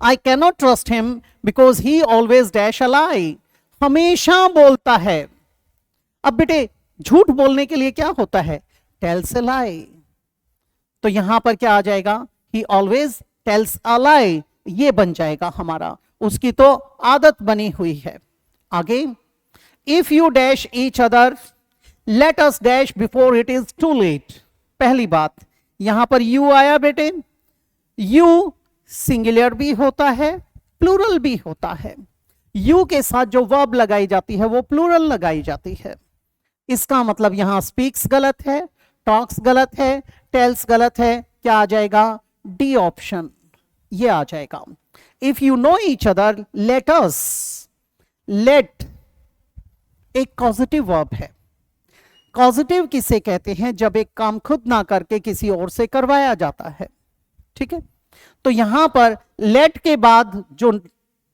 I cannot trust him because he always dash a lie, हमेशा बोलता है। अब बेटे झूठ बोलने के लिए क्या होता है? टेल्स अ लाई। तो यहां पर क्या आ जाएगा? ही ऑलवेज टेल्स अ लाई, ये बन जाएगा हमारा, उसकी तो आदत बनी हुई है। आगे, if you dash each other let us dash before it is too late. पहली बात यहां पर यू आया बेटे, यू सिंगुलर भी होता है, प्लूरल भी होता है। यू के साथ जो वर्ब लगाई जाती है वो प्लूरल लगाई जाती है। इसका मतलब यहां स्पीक्स गलत है, टॉक्स गलत है, टेल्स गलत है, क्या आ जाएगा? डी ऑप्शन, ये आ जाएगा। If you know each other let us, let एक कॉजेटिव वर्ब है। कॉजेटिव किसे कहते हैं? जब एक काम खुद ना करके किसी और से करवाया जाता है। ठीक है, तो यहां पर लेट के बाद जो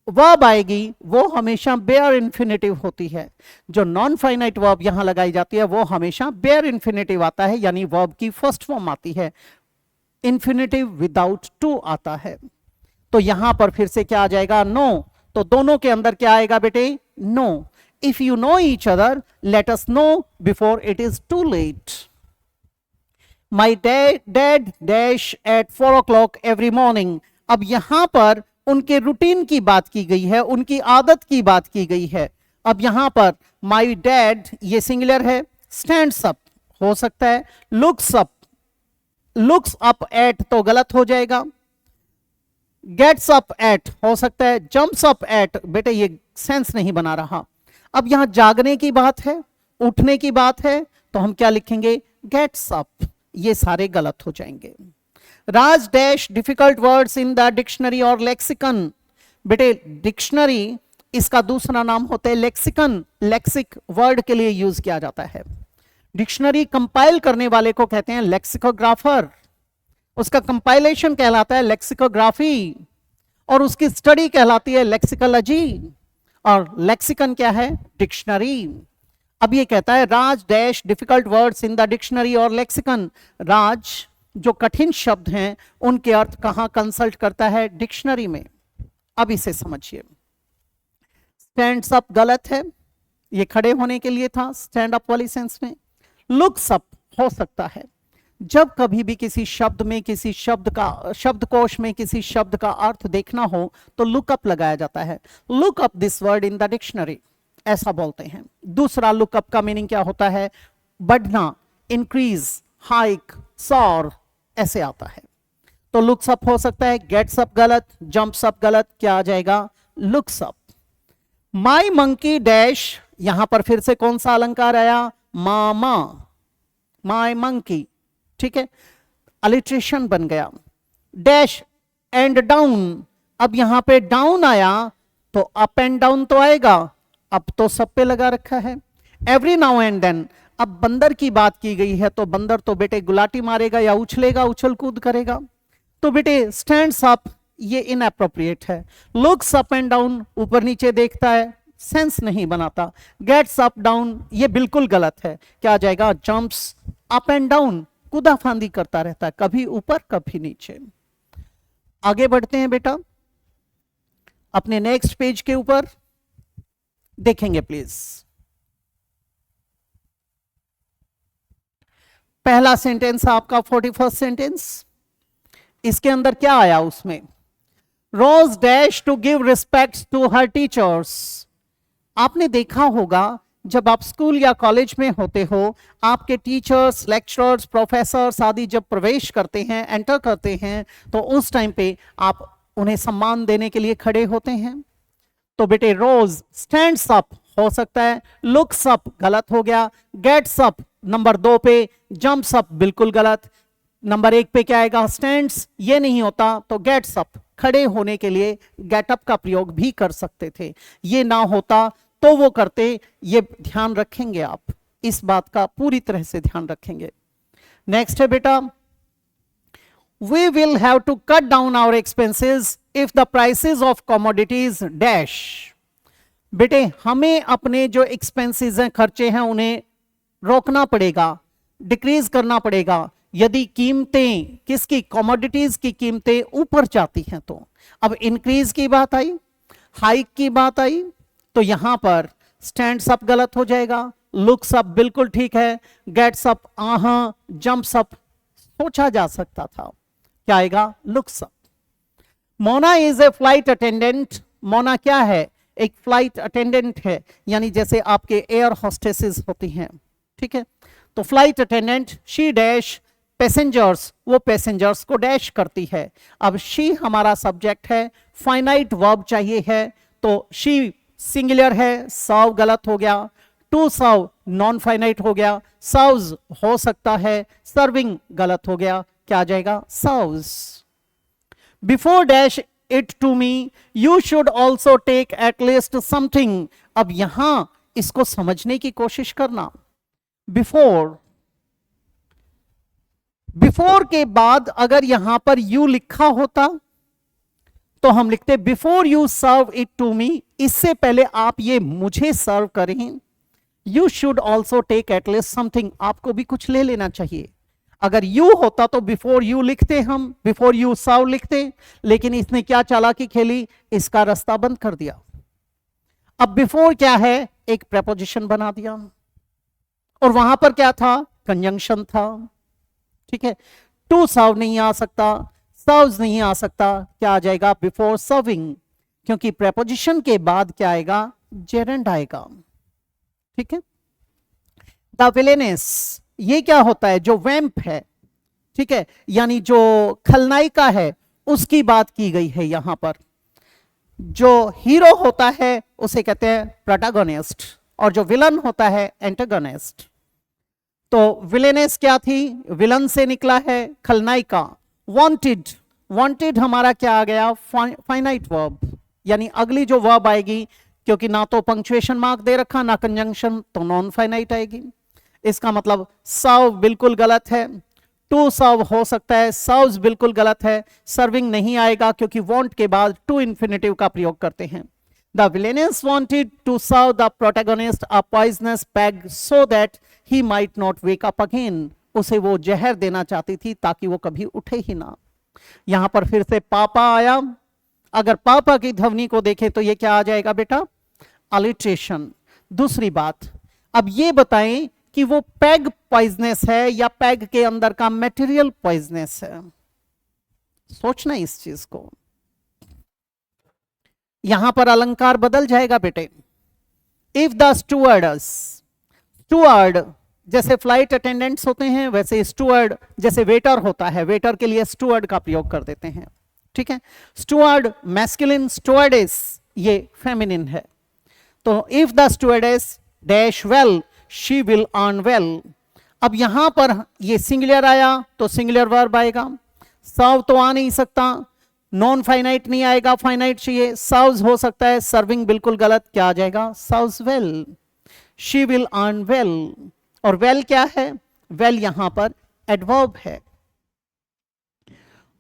वर्ब आएगी वो हमेशा बेयर इंफिनिटिव होती है। जो नॉन फाइनाइट वर्ब यहां लगाई जाती है वो हमेशा बेयर इंफिनिटिव आता है, यानी वर्ब की फर्स्ट फॉर्म आती है, इंफिनिटिव विदाउट टू आता है। तो यहां पर फिर से क्या आ जाएगा? नो। तो दोनों के अंदर क्या आएगा बेटे? No. If you know each other let us know before it is too late. My dad dash at 4 o'clock every morning. अब यहां पर उनके रूटीन की बात की गई है, उनकी आदत की बात की गई है। अब यहां पर माई डैड ये सिंगुलर है, स्टैंड्स अप हो सकता है, लुक्स अप एट तो गलत हो जाएगा, गेट्स अप एट हो सकता है, जंप्स अप एट, बेटे ये सेंस नहीं बना रहा। अब यहां जागने की बात है, उठने की बात है, तो हम क्या लिखेंगे? गेट्स अप, ये सारे गलत हो जाएंगे। Raj dash difficult words in the dictionary और लेक्सिकन। बेटे डिक्शनरी इसका दूसरा नाम होता है लेक्सिकन, लेक्सिक वर्ड के लिए यूज किया जाता है। डिक्शनरी कंपाइल करने वाले को कहते हैं लेक्सिकोग्राफर, उसका कंपाइलेशन कहलाता है लेक्सिकोग्राफी, और उसकी स्टडी कहलाती है लेक्सिकोलॉजी, और लेक्सिकन क्या है? डिक्शनरी। अब ये कहता है Raj dash difficult words in the dictionary और लेक्सिकन। राज जो कठिन शब्द हैं उनके अर्थ कहां कंसल्ट करता है? डिक्शनरी में। अब इसे समझिए। स्टैंड्स अप गलत है, ये खड़े होने के लिए था स्टैंड अप वाली सेंस में। लुक्स अप हो सकता है, जब कभी भी किसी शब्द में, किसी शब्द का, शब्दकोश में किसी शब्द का अर्थ देखना हो तो लुकअप लगाया जाता है। Look up this word in the dictionary, ऐसा बोलते हैं। दूसरा लुकअप का मीनिंग क्या होता है? बढ़ना, इंक्रीज, हाइक, सॉर, ऐसे आता है। तो लुक्स अप हो सकता है, गेट्स अप गलत, जंप्स अप गलत, क्या आ जाएगा? Looks up. My monkey dash, यहां पर फिर से कौन सा अलंकार आया? मामा, माई मंकी, ठीक है, अलिट्रेशन बन गया। डैश एंड डाउन, अब यहां पे डाउन आया तो अप एंड डाउन तो आएगा, अब तो सब पे लगा रखा है। एवरी नाउ एंड देन, अब बंदर की बात की गई है तो बंदर तो बेटे गुलाटी मारेगा या उछलेगा, उछल कूद करेगा। तो बेटे स्टैंड्स अप, ये इनएप्रोप्रिएट है। लुक्स अप एंड डाउन, ऊपर नीचे देखता है, सेंस नहीं बनाता। गेट्स अप डाउन, ये बिल्कुल गलत है, क्या आ जाएगा? जंप्स अप एंड डाउन, कूदा फांदी करता रहता है, कभी ऊपर कभी नीचे। आगे बढ़ते हैं बेटा, अपने नेक्स्ट पेज के ऊपर देखेंगे प्लीज। पहला सेंटेंस आपका 41st सेंटेंस, इसके अंदर क्या आया? उसमें Rose dash to give respect to her teachers. आपने देखा होगा जब आप स्कूल या कॉलेज में होते हो, आपके टीचर्स, लेक्चरर्स, प्रोफेसर्स आदि जब प्रवेश करते हैं, एंटर करते हैं, तो उस टाइम पे आप उन्हें सम्मान देने के लिए खड़े होते हैं। तो बेटे रोज स्टैंड्स अप हो सकता है, लुक्स अप गलत हो गया, गेट्स अप नंबर 2 पे, जंप्स अप बिल्कुल गलत। नंबर 1 पे क्या आएगा? स्टैंड्स, ये नहीं होता तो गेट्स अप, खड़े होने के लिए गेट अप का प्रयोग भी कर सकते थे। ये ना होता तो वो करते, ये ध्यान रखेंगे आप, इस बात का पूरी तरह से ध्यान रखेंगे। नेक्स्ट है बेटा, we will have to cut down our expenses if the prices of commodities dash. बेटे हमें अपने जो एक्सपेंसेस हैं, खर्चे हैं, उन्हें रोकना पड़ेगा, डिक्रीज करना पड़ेगा यदि कीमतें, किसकी? कमोडिटीज की कीमतें ऊपर जाती हैं तो। अब इंक्रीज की बात आई, हाइक की बात आई, तो यहां पर स्टैंड्स अप गलत हो जाएगा, लुक्स अप बिल्कुल ठीक है, गेट्स अप जंप्स अप सोचा जा सकता था, क्या आएगा? Looks up. Mona is a flight attendant. Mona क्या है? एक फ्लाइट अटेंडेंट है, यानी जैसे आपके एयर होस्टेसेस होती हैं, ठीक है। तो flight attendant, she dash passengers, वो पैसेंजर्स को डैश करती है। अब शी हमारा सब्जेक्ट है, फाइनाइट वर्ब चाहिए है, तो शी सिंगुलर है, सर्व गलत हो गया, टू सर्व नॉन फाइनाइट हो गया, सर्व्स हो सकता है, सर्विंग गलत हो गया, क्या आ जाएगा? Serves. Before dash it to me, you should also take at least something. अब यहां इसको समझने की कोशिश करना। बिफोर, बिफोर के बाद अगर यहां पर यू लिखा होता तो हम लिखते before you serve it to me, इससे पहले आप ये मुझे सर्व करें, you should also take at least something, आपको भी कुछ ले लेना चाहिए। अगर यू होता तो बिफोर यू लिखते, हम बिफोर यू सर्व लिखते, लेकिन इसने क्या चालाकी खेली, इसका रास्ता बंद कर दिया। अब बिफोर क्या है? एक प्रेपोजिशन बना दिया, और वहां पर क्या था? कंजंक्शन था, ठीक है। टू सर्व नहीं आ सकता, सर्व्स नहीं आ सकता, क्या आ जाएगा? बिफोर सर्विंग, क्योंकि प्रेपोजिशन के बाद क्या आएगा? जेरेंड आएगा, ठीक है। द विलेनेस, ये क्या होता है? जो वैम्प है, ठीक है, यानी जो खलनायिका है उसकी बात की गई है यहां पर। जो हीरो होता है उसे कहते हैं प्रोटैगनिस्ट, और जो विलन होता है एंटागनिस्ट। तो विलेनेस क्या थी? विलन से निकला है, खलनायिका। वांटेड, वांटेड हमारा क्या आ गया? फाइनाइट वर्ब, यानी अगली जो वर्ब आएगी, क्योंकि ना तो पंक्चुएशन मार्क दे रखा ना कंजंक्शन, तो नॉन फाइनाइट आएगी। इसका मतलब सर्व बिल्कुल गलत है, टू सर्व हो सकता है, सर्व्स बिल्कुल गलत है, सर्विंग नहीं आएगा क्योंकि वांट के बाद टू इन्फिनेटिव का प्रयोग करते हैं। The villainess wanted to serve the protagonist a poisonous peg so that he might not wake up again. उसे वो जहर देना चाहती थी ताकि वो कभी उठे ही ना। यहां पर फिर से पापा आया, अगर पापा की ध्वनि को देखें तो ये क्या आ जाएगा बेटा? अलिट्रेशन। दूसरी बात, अब ये बताएं कि वो पैग पॉइजनस है या पैग के अंदर का मटेरियल पॉइजनस है? सोचना इस चीज को। यहां पर अलंकार बदल जाएगा बेटे। इफ द स्टूअर्ड जैसे फ्लाइट अटेंडेंट्स होते हैं, वैसे स्टूअर्ड जैसे वेटर होता है, वेटर के लिए स्टूअर्ड का प्रयोग कर देते हैं। ठीक है, स्टूअर्ड मैस्कुलिन, स्टूअर्डेस ये फेमिनिन है। तो if the stewardess dash well she will earn well. अब यहां पर ये सिंगुलर आया तो सिंगुलर वर्ब आएगा, सर्व तो आ नहीं सकता, नॉन फाइनाइट नहीं आएगा, फाइनाइट चाहिए, सर्व्स हो सकता है, सर्विंग बिल्कुल गलत, क्या आ जाएगा? Serves well, she will earn well. और वेल क्या है? वेल यहां पर एडवर्ब है।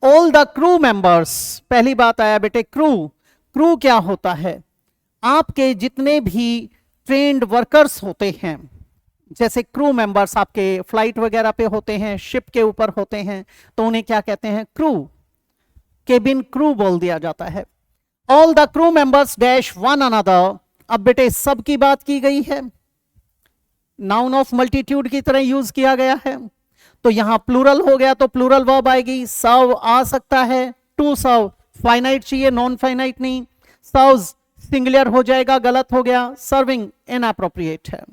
ऑल द क्रू मेंबर्स, पहली बात आया बेटे क्रू क्या होता है? आपके जितने भी ट्रेन्ड वर्कर्स होते हैं, जैसे क्रू मेंबर्स आपके फ्लाइट वगैरह पे होते हैं, शिप के ऊपर होते हैं, तो उन्हें क्या कहते हैं? क्रू, केबिन क्रू बोल दिया जाता है। All the crew members dash one another. अब बेटे सब की बात की गई है, नाउन ऑफ मल्टीट्यूड की तरह यूज किया गया है, तो यहां प्लूरल हो गया तो प्लूरल वर्ब आएगी। सर्व आ सकता है, टू सर्व, फाइनाइट चाहिए, नॉन फाइनाइट नहीं, सर्व्स सिंगुलर हो जाएगा, गलत हो गया, सर्विंग इनअप्रोप्रिएट है।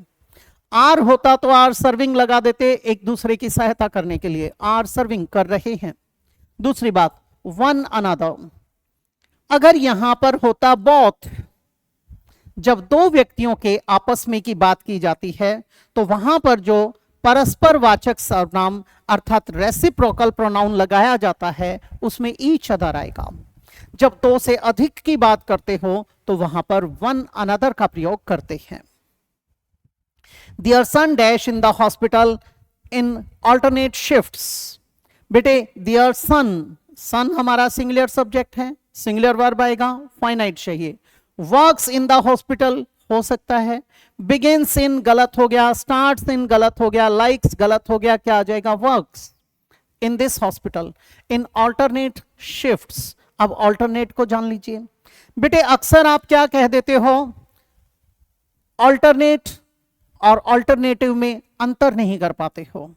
आर होता तो आर सर्विंग लगा देते एक दूसरे की सहायता करने के लिए, आर सर्विंग कर रहे हैं। दूसरी बात, वन अनदर, अगर यहां पर होता बोथ, जब दो व्यक्तियों के आपस में की बात की जाती है तो वहां पर जो परस्पर वाचक सर्वनाम अर्थात रेसिप्रोकल प्रोनाउन लगाया जाता है उसमें ईच अदर आएगा। जब दो से अधिक की बात करते हो तो वहां पर वन अनदर का प्रयोग करते हैं। Their son dash in the hospital in alternate shifts। बेटे their son हमारा सिंगुलर सब्जेक्ट है, सिंगुलर वर्ब आएगा, फाइनाइट चाहिए। वर्क्स इन द हॉस्पिटल हो सकता है, begins in गलत हो गया, starts in गलत हो गया, likes गलत हो गया, क्या आ जाएगा? Works in this hospital in alternate shifts। अब alternate को जान लीजिए बेटे, अक्सर आप क्या कह देते हो? alternate और अल्टरनेटिव में अंतर नहीं कर पाते हो।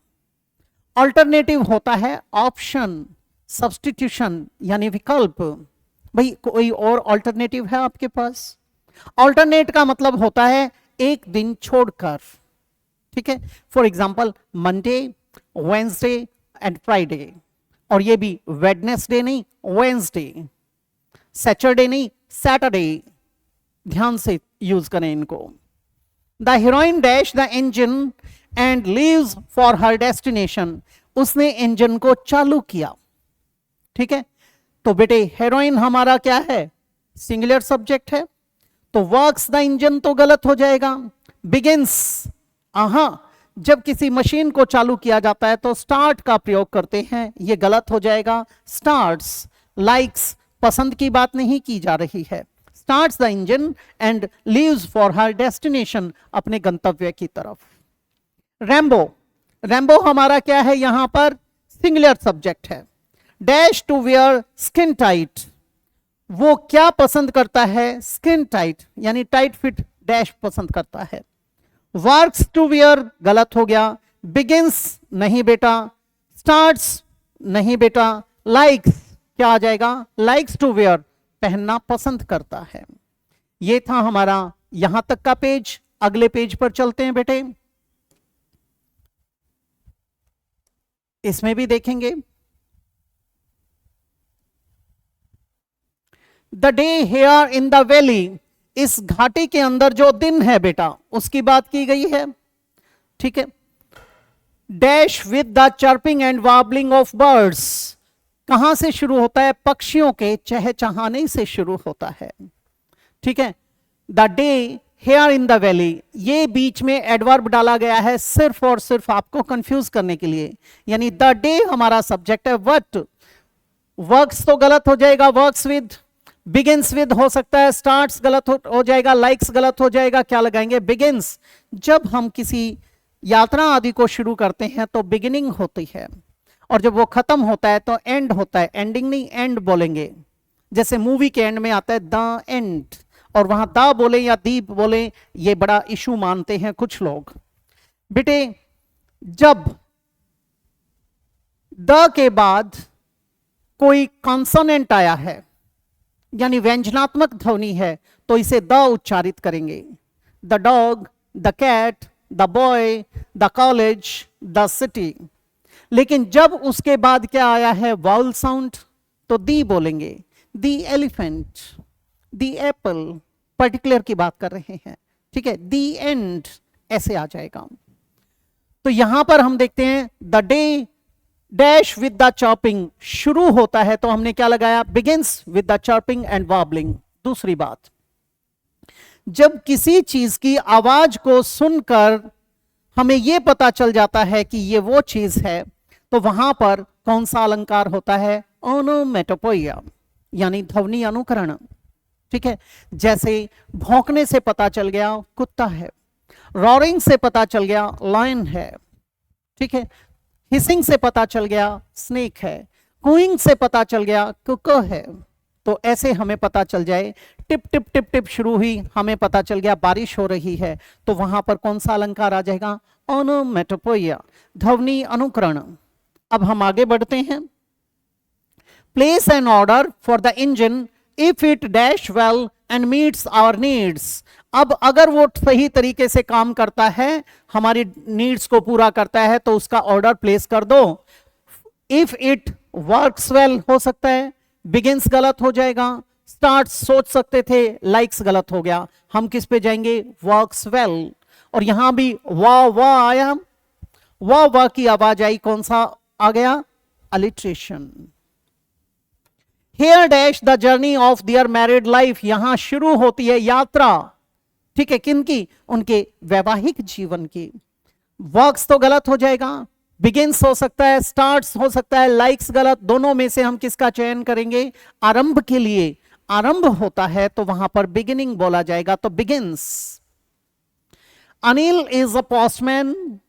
अल्टरनेटिव होता है ऑप्शन, सब्स्टिट्यूशन यानी विकल्प। भाई कोई और अल्टरनेटिव है आपके पास? अल्टरनेट का मतलब होता है एक दिन छोड़कर। ठीक है, for example Monday, Wednesday and Friday, और ये भी वेडनेसडे नहीं वेंसडे, सैटरडे नहीं सैटरडे, ध्यान से यूज करें इनको। The heroine dash the engine and leaves for her destination। उसने इंजन को चालू किया। ठीक है, तो बेटे हेरोइन हमारा क्या है? सिंगुलर सब्जेक्ट है, तो वर्क्स द इंजन तो गलत हो जाएगा। बिगिंस, जब किसी मशीन को चालू किया जाता है तो स्टार्ट का प्रयोग करते हैं, ये गलत हो जाएगा। स्टार्ट्स, लाइक्स, पसंद की बात नहीं की जा रही है। starts the engine and leaves for her destination, अपने गंतव्य की तरफ। रैम्बो हमारा क्या है? यहां पर सिंगुलर सब्जेक्ट है। Dash to wear skin tight, वो क्या पसंद करता है? स्किन टाइट यानी टाइट फिट डैश पसंद करता है। वर्क्स टू वेयर गलत हो गया। बिगिंस नहीं बेटा, स्टार्ट्स नहीं बेटा, लाइक्स क्या आ जाएगा? लाइक्स टू वेयर पहनना पसंद करता है। ये था हमारा यहां तक का पेज। अगले पेज पर चलते हैं बेटे, इसमें भी देखेंगे। The day here in the valley, इस घाटी के अंदर जो दिन है बेटा उसकी बात की गई है। ठीक है, dash with the chirping and warbling of birds, कहां से शुरू होता है? पक्षियों के चहचहाने से शुरू होता है। ठीक है, the day here in the valley, ये बीच में एडवर्ब डाला गया है सिर्फ और सिर्फ आपको कंफ्यूज करने के लिए, यानी द डे हमारा सब्जेक्ट है। वट, वर्क्स तो गलत हो जाएगा, वर्क्स विद, बिगिंस विद हो सकता है, स्टार्ट्स गलत हो जाएगा, लाइक्स गलत हो जाएगा, क्या लगाएंगे? बिगिंस। जब हम किसी यात्रा आदि को शुरू करते हैं तो बिगिनिंग होती है, और जब वो खत्म होता है तो एंड होता है। एंडिंग नहीं, एंड बोलेंगे। जैसे मूवी के एंड में आता है द एंड, और वहां द बोले या दी बोले ये बड़ा इशू मानते हैं कुछ लोग। बेटे जब द के बाद कोई कॉन्सोनेंट आया है यानी व्यंजनात्मक ध्वनि है तो इसे द उच्चारित करेंगे। The dog, the cat, the boy, the college, the city. लेकिन जब उसके बाद क्या आया है वाउल साउंड तो दी बोलेंगे। दी एलिफेंट, दी एप्पल, पर्टिकुलर की बात कर रहे हैं, ठीक है। दी एंड ऐसे आ जाएगा। तो यहां पर हम देखते हैं the day dash with the chopping शुरू होता है तो हमने क्या लगाया, begins with the chopping and wobbling. दूसरी बात, जब किसी चीज की आवाज को सुनकर हमें यह पता चल जाता है कि ये वो चीज है तो वहां पर कौन सा अलंकार होता है, ओनोमेटोपोइया यानी ध्वनि अनुकरण, ठीक है। जैसे भौंकने से पता चल गया कुत्ता है, रॉरिंग से पता चल गया लायन है, ठीक है। हिसिंग से पता चल गया स्नेक है, कूइंग से पता चल गया कुको है। तो ऐसे हमें पता चल जाए, टिप टिप टिप टिप शुरू हुई हमें पता चल गया बारिश हो रही है तो वहां पर कौन सा अलंकार आ जाएगा, ओनोमेटोपोइया ध्वनि अनुकरण। अब हम आगे बढ़ते हैं। Place an order for the engine if it dash well and meets our needs. अब अगर वो सही तरीके से काम करता है, हमारी नीड्स को पूरा करता है तो उसका ऑर्डर प्लेस कर दो। इफ इट वर्क्स वेल हो सकता है, बिगिंस गलत हो जाएगा, स्टार्ट सोच सकते थे, लाइक्स गलत हो गया, हम किस पे जाएंगे, वर्क्स वेल। और यहां भी वाह वाह आया, वाह वाह की आवाज आई, कौन सा आ गया, alliteration. Here dash the journey of their married life, यहां शुरू होती है यात्रा, ठीक है, किनकी, उनके वैवाहिक जीवन की। वर्क्स तो गलत हो जाएगा, बिगिंस हो सकता है, स्टार्ट्स हो सकता है, लाइक्स गलत। दोनों में से हम किसका चयन करेंगे, आरंभ के लिए। आरंभ होता है तो वहां पर बिगिनिंग बोला जाएगा तो begins. Anil is a postman,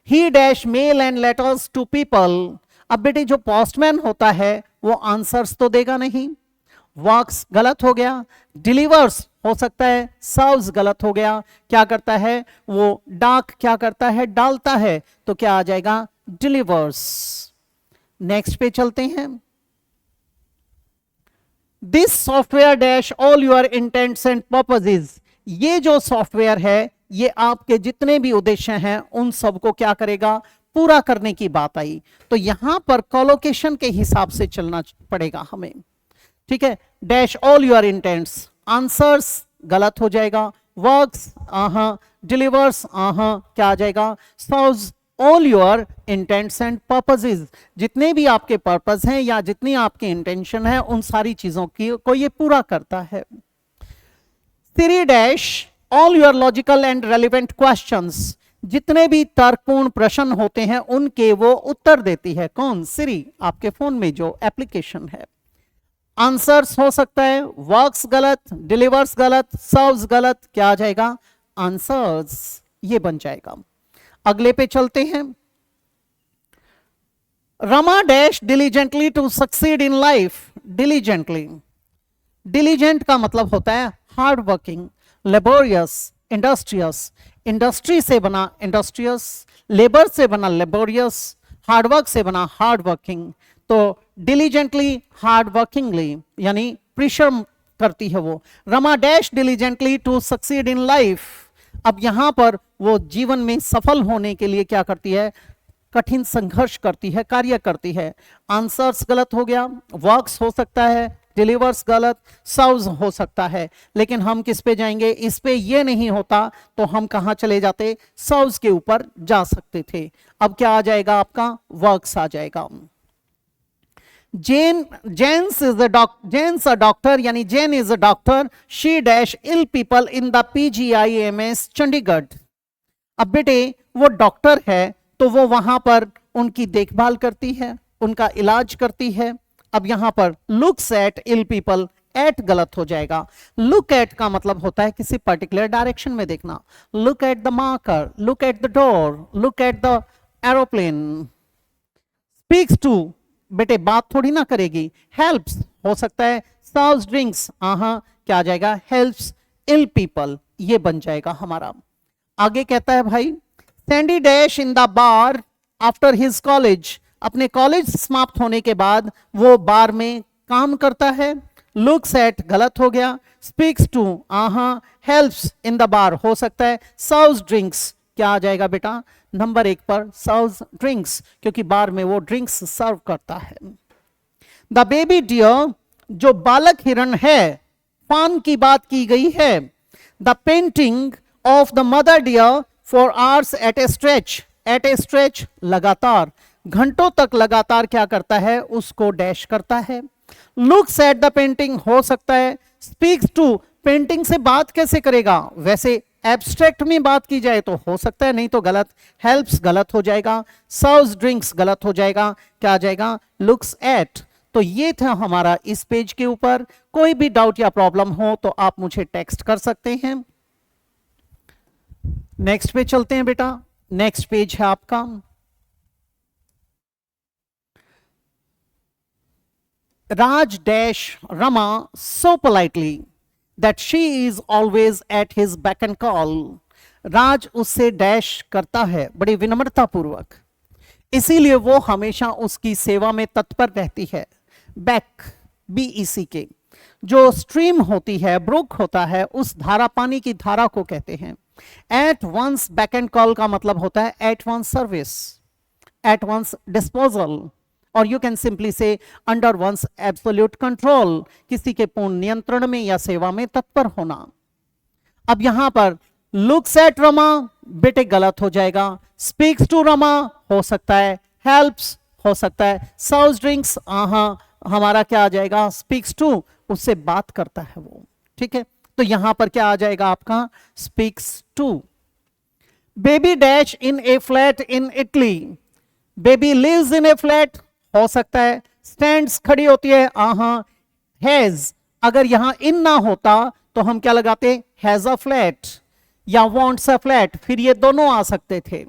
he dash mail and letters to people. अब बेटे जो पोस्टमैन होता है वो आंसर्स तो देगा नहीं, वर्क्स गलत हो गया। डिलीवर्स हो सकता है, सर्व्स गलत हो गया। क्या करता है वो, डाक क्या करता है, डालता है, तो क्या आ जाएगा, डिलीवर्स। नेक्स्ट पे चलते हैं। This software dash all your intends and purposes. ये जो सॉफ्टवेयर है ये आपके जितने भी उद्देश्य हैं उन सबको क्या करेगा, पूरा करने की बात आई। तो यहां पर कोलोकेशन के हिसाब से चलना पड़ेगा हमें, ठीक है। Dash all your intends, answers गलत हो जाएगा, वर्क्स डिलीवर्स क्या आ जाएगा, serves all your intends and purposes. जितने भी आपके पर्पस हैं या जितनी आपकी इंटेंशन है उन सारी चीजों की को ये पूरा करता है। Siri dash all your logical and relevant questions, जितने भी तर्कपूर्ण प्रश्न होते हैं उनके वो उत्तर देती है। कौन, सिरी, आपके फोन में जो एप्लीकेशन है। आंसर्स हो सकता है, वर्क्स गलत, डिलीवर्स गलत, सर्व्स गलत, क्या आ जाएगा, आंसर्स, ये बन जाएगा। अगले पे चलते हैं। Rama dash diligently to succeed in life. Diligently, diligent का मतलब होता है hard working, laborious, industrious. Industry से बना इंडस्ट्रियस, लेबर से बना लेबोरियस, हार्डवर्क से बना हार्ड वर्किंग। तो डिलीजेंटली, हार्ड वर्किंगली यानी परिश्रम करती है वो। Rama dash diligently to succeed in life. अब यहां पर वो जीवन में सफल होने के लिए क्या करती है, कठिन संघर्ष करती है, कार्य करती है। आंसर्स गलत हो गया, वर्क्स हो सकता है, डिलीवर्स गलत, सर्व्स हो सकता है। लेकिन हम किस पे जाएंगे, इस पे ये नहीं होता तो हम कहां चले जाते, सर्व्स के ऊपर जा सकते थे। अब क्या आ जाएगा आपका, वर्क्स आ जाएगा। जेन्स अ डॉक्टर यानी Jane is a doctor, she dash ill people in the PGIMS Chandigarh. अब बेटे वो डॉक्टर है तो वो वहां पर उनकी देखभाल करती है, उनका इलाज करती है। अब यहां पर looks at ill people, at गलत हो जाएगा। लुक एट का मतलब होता है किसी पर्टिकुलर डायरेक्शन में देखना। Look at the marker, look at the door, look at the aeroplane. Speaks to, बेटे बात थोड़ी ना करेगी। हेल्प्स हो सकता है, सर्व्स ड्रिंक्स, क्या आ जाएगा, हेल्प्स इल पीपल, ये बन जाएगा हमारा। आगे कहता है भाई, Sandy dash in the bar after his college, अपने कॉलेज समाप्त होने के बाद वो बार में काम करता है। लुक्स एट गलत हो गया। Speaks to helps in the bar हो सकता है। सर्व्स ड्रिंक्स, क्या आ जाएगा बेटा नंबर 1 पर सर्व्स ड्रिंक्स, क्योंकि बार में वो ड्रिंक्स सर्व करता है। द बेबी डियर, जो बालक हिरण है, फान की बात की गई है। The painting of the mother dear for hours at a stretch, at a stretch लगातार, घंटों तक लगातार क्या करता है, उसको डैश करता है। लुक्स एट द पेंटिंग हो सकता है। स्पीक्स टू, पेंटिंग से बात कैसे करेगा, वैसे एब्स्ट्रैक्ट में बात की जाए तो हो सकता है, नहीं तो गलत। हेल्प्स गलत हो जाएगा। सर्व्स ड्रिंक्स गलत हो जाएगा। क्या आ जाएगा लुक्स एट। तो ये था हमारा इस पेज के ऊपर। कोई भी डाउट या प्रॉब्लम हो तो आप मुझे टेक्स्ट कर सकते हैं। नेक्स्ट पे चलते हैं बेटा। नेक्स्ट पेज है आपका Raj dash Rama so politely that she is always at his beck and call. राज उससे डैश करता है बड़ी विनम्रता पूर्वक, इसीलिए वो हमेशा उसकी सेवा में तत्पर रहती है। बैक BEC के जो स्ट्रीम होती है, ब्रुक होता है, उस धारा, पानी की धारा को कहते हैं। At one's beck and call का मतलब होता है at one's service, at one's disposal, और you can simply say under one's absolute control, किसी के पूर्ण नियंत्रण में या सेवा में तत्पर होना। अब यहां पर लुक्स एट रमा बेटे गलत हो जाएगा। स्पीक्स टू रमा हो सकता है। हेल्प्स हो सकता है। सर्व्स ड्रिंक्स हमारा क्या आ जाएगा, स्पीक्स टू, उससे बात करता है वो। ठीक है, तो यहां पर क्या आ जाएगा आपका speaks to. Baby dash in a flat in Italy, baby lives in a flat हो सकता है। स्टैंड्स खड़ी होती है, हैज, अगर यहां इन ना होता तो हम क्या लगाते, हैज अ फ्लैट या वांट्स अ फ्लैट, फिर ये दोनों आ सकते थे।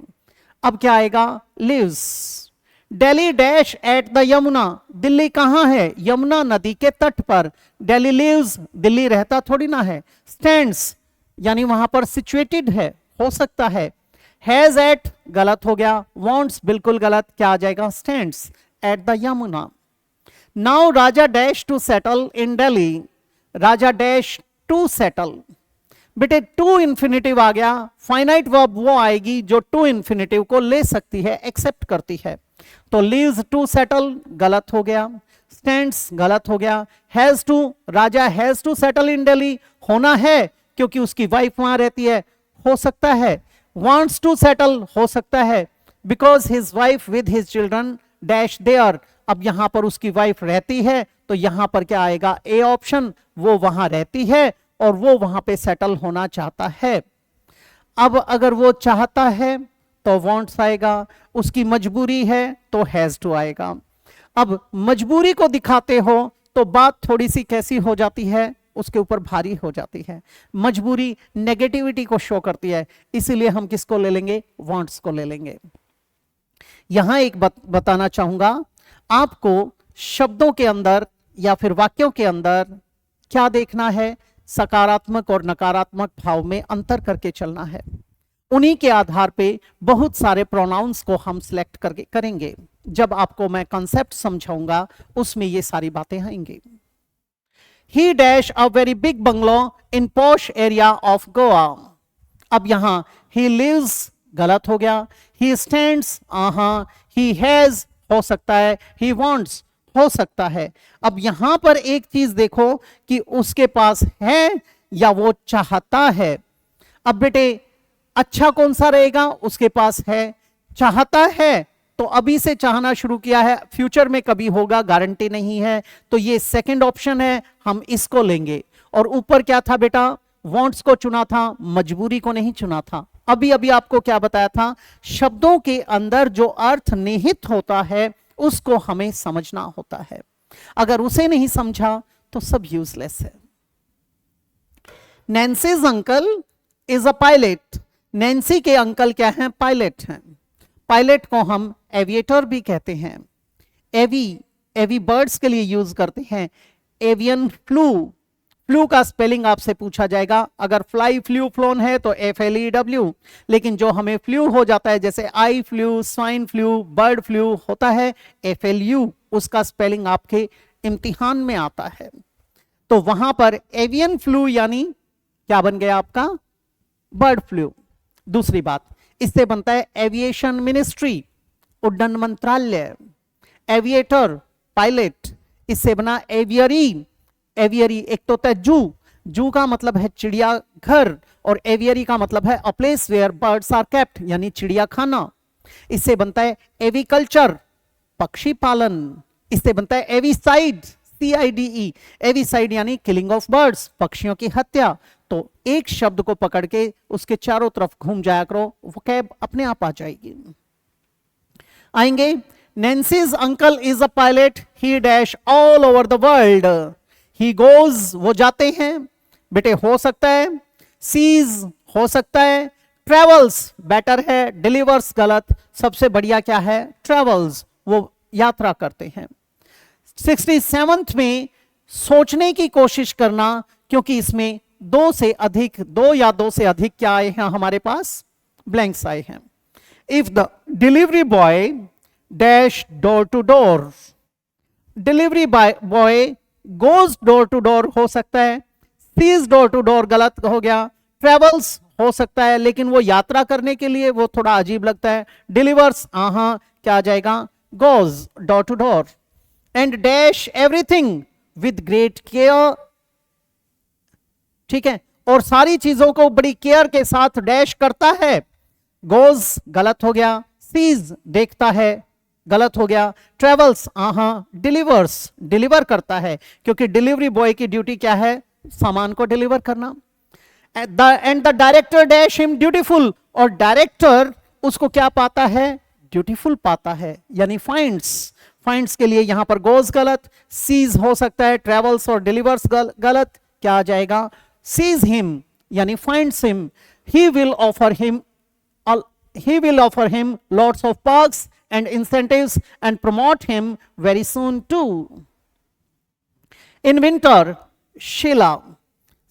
अब क्या आएगा lives. Delhi dash at the Yamuna, Delhi कहां है, यमुना नदी के तट पर। दिल्ली लिव्स, दिल्ली रहता थोड़ी ना है। स्टैंड्स यानी वहां पर सिचुएटेड है, हो सकता है। हैज एट गलत हो गया। वांट्स बिल्कुल गलत, क्या आ जाएगा stands at the Yamuna. Now Raja dash to settle in Delhi, Raja dash to settle, बेटे टू इंफिनिटिव आ गया। फाइनाइट वर्ब वो आएगी जो टू इंफिनिटिव को ले सकती है, एक्सेप्ट करती है। तो लीव्स टू सेटल गलत हो गया। स्टैंड्स गलत हो गया। Has to, Raja has to settle in Delhi, होना है क्योंकि उसकी वाइफ वहां रहती है, हो सकता है। wants to settle हो सकता है because his wife with his children dash there, अब यहां पर उसकी वाइफ रहती है तो यहां पर क्या आएगा ए ऑप्शन, वो वहां रहती है और वो वहां पे सेटल होना चाहता है। अब अगर वो चाहता है तो wants आएगा, उसकी मजबूरी है तो has to आएगा। अब मजबूरी को दिखाते हो तो बात थोड़ी सी कैसी हो जाती है, उसके ऊपर भारी हो जाती है। मजबूरी नेगेटिविटी को शो करती है, इसीलिए हम किसको ले लेंगे, वांट्स को ले लेंगे। यहां एक बताना चाहूंगा आपको, शब्दों के अंदर या फिर वाक्यों के अंदर क्या देखना है, सकारात्मक और नकारात्मक भाव में अंतर करके चलना है। उन्हीं के आधार पे बहुत सारे प्रोनाउंस को हम सिलेक्ट करके करेंगे। जब आपको मैं कॉन्सेप्ट समझाऊंगा उसमें ये सारी बातें आएंगी। He dash a very big bungalow in posh area of Goa. अब यहां he lives गलत हो गया। He stands he has हो सकता है, he wants हो सकता है। अब यहां पर एक चीज देखो कि उसके पास है या वो चाहता है। अब बेटे अच्छा कौन सा रहेगा, उसके पास है। चाहता है तो अभी से चाहना शुरू किया है, फ्यूचर में कभी होगा गारंटी नहीं है, तो ये सेकंड ऑप्शन है, हम इसको लेंगे। और ऊपर क्या था बेटा, वांट्स को चुना था, मजबूरी को नहीं चुना था। अभी अभी आपको क्या बताया था, शब्दों के अंदर जो अर्थ निहित होता है उसको हमें समझना होता है, अगर उसे नहीं समझा तो सब यूजलेस है। Nancy's uncle is a pilot, Nancy के अंकल क्या हैं, पायलट हैं। पायलट को हम एविएटर भी कहते हैं। एवी बर्ड्स के लिए यूज करते हैं। एवियन फ्लू फ्लू का स्पेलिंग आपसे पूछा जाएगा। अगर फ्लाई, फ्लू, फ्लोन है तो FLEW, लेकिन जो हमें फ्लू हो जाता है जैसे eye flu, swine flu, bird flu होता है FLU, उसका स्पेलिंग आपके इम्तिहान में आता है। तो वहां पर एवियन फ्लू यानी क्या बन गया आपका? Bird flu. दूसरी बात, इससे बनता है एविएशन मिनिस्ट्री, उड्डयन मंत्रालय, एविएटर, पायलट, इससे बना एवियरी। एवियरी एक तो होता है जू, जू का मतलब है चिड़ियाघर, और एवियरी का मतलब है a place where birds are kept, यानी चिड़ियाखाना। इससे बनता है एविकल्चर, पक्षी पालन। इससे बनता है एविसाइड, CIDE, एविसाइड यानी किलिंग ऑफ बर्ड्स, पक्षियों की हत्या। तो एक शब्द को पकड़ के उसके चारों तरफ घूम जाया करो, वोकैब अपने आप आ जाएगी। आएंगे, Nancy's uncle is a pilot, he dash all over the world, he goes वो जाते हैं, बेटे हो सकता है, सीज हो सकता है, ट्रेवल्स बेटर है, डिलीवर्स गलत, सबसे बढ़िया क्या है? ट्रेवल्स, वो यात्रा करते हैं। 67th में सोचने की कोशिश करना, क्योंकि इसमें दो या दो से अधिक क्या आए हैं हमारे पास? ब्लैंक्स आए हैं। If the delivery boy dash door to door, delivery boy goes door to door हो सकता है, सीज डोर टू डोर गलत हो गया, ट्रेवल्स हो सकता है लेकिन वो यात्रा करने के लिए वो थोड़ा अजीब लगता है, डिलीवर्स क्या आ जाएगा? Goes door to door, and dash everything with great care, ठीक है, और सारी चीजों को बड़ी केयर के साथ डैश करता है, गोज गलत हो गया, सीज देखता है गलत हो गया, ट्रेवल्स डिलीवर्स डिलीवर करता है, क्योंकि डिलीवरी बॉय की ड्यूटी क्या है? सामान को डिलीवर करना। And the director dash him dutiful, और डायरेक्टर उसको क्या पाता है? ड्यूटीफुल पाता है, यानी फाइंड्स। फाइंड्स के लिए यहां पर गोज गलत, सीज हो सकता है, ट्रेवल्स और डिलीवर्स गलत, क्या आ जाएगा? सीज हिम यानी finds him, he will offer him lots of perks and incentives and promote him very soon too. In winter, शिला,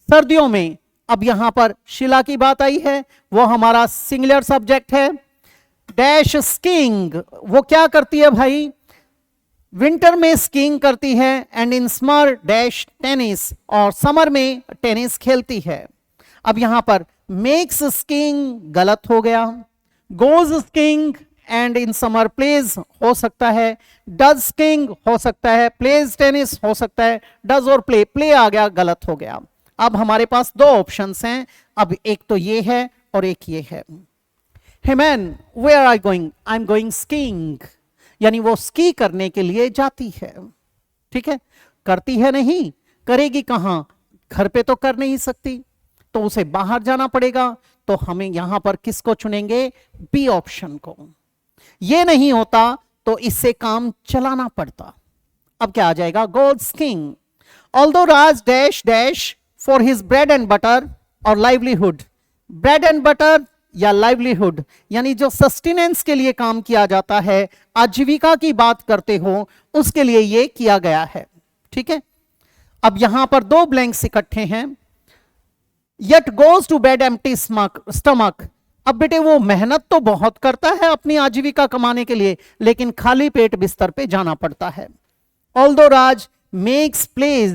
सर्दियों में, अब यहां पर शिला की बात आई है, वो हमारा सिंगुलर सब्जेक्ट है। डैश स्कीइंग, वो क्या करती है भाई? विंटर में स्कीइंग करती है, and in summer dash tennis, और समर में टेनिस खेलती है। अब यहां पर मेक्स स्कीइंग गलत हो गया, goes skiing and in summer plays हो सकता है, डज स्कीइंग हो सकता है, प्लेज टेनिस हो सकता है, डज और प्ले आ गया, गलत हो गया। अब हमारे पास दो ऑप्शंस हैं, अब एक तो ये है और एक ये है। Hey man where are going? I am going skiing, यानी वो स्की करने के लिए जाती है, ठीक है, करती है नहीं, करेगी कहां? घर पे तो कर नहीं सकती, तो उसे बाहर जाना पड़ेगा, तो हमें यहां पर किसको चुनेंगे? बी ऑप्शन को। ये नहीं होता तो इससे काम चलाना पड़ता। अब क्या आ जाएगा? Goes skiing. Although Raj dash dash for his bread and butter और लाइवलीहुड, ब्रेड एंड बटर या लाइवलीहुड यानी जो सस्टेनेंस के लिए काम किया जाता है, आजीविका की बात करते हो, उसके लिए ये किया गया है, ठीक है। अब यहां पर दो ब्लैंक्स इकट्ठे हैं। Yet goes to bed empty stomach, अब बेटे वो मेहनत तो बहुत करता है अपनी आजीविका कमाने के लिए, लेकिन खाली पेट बिस्तर पे जाना पड़ता है। ऑल्दो राज मेक्स प्लेज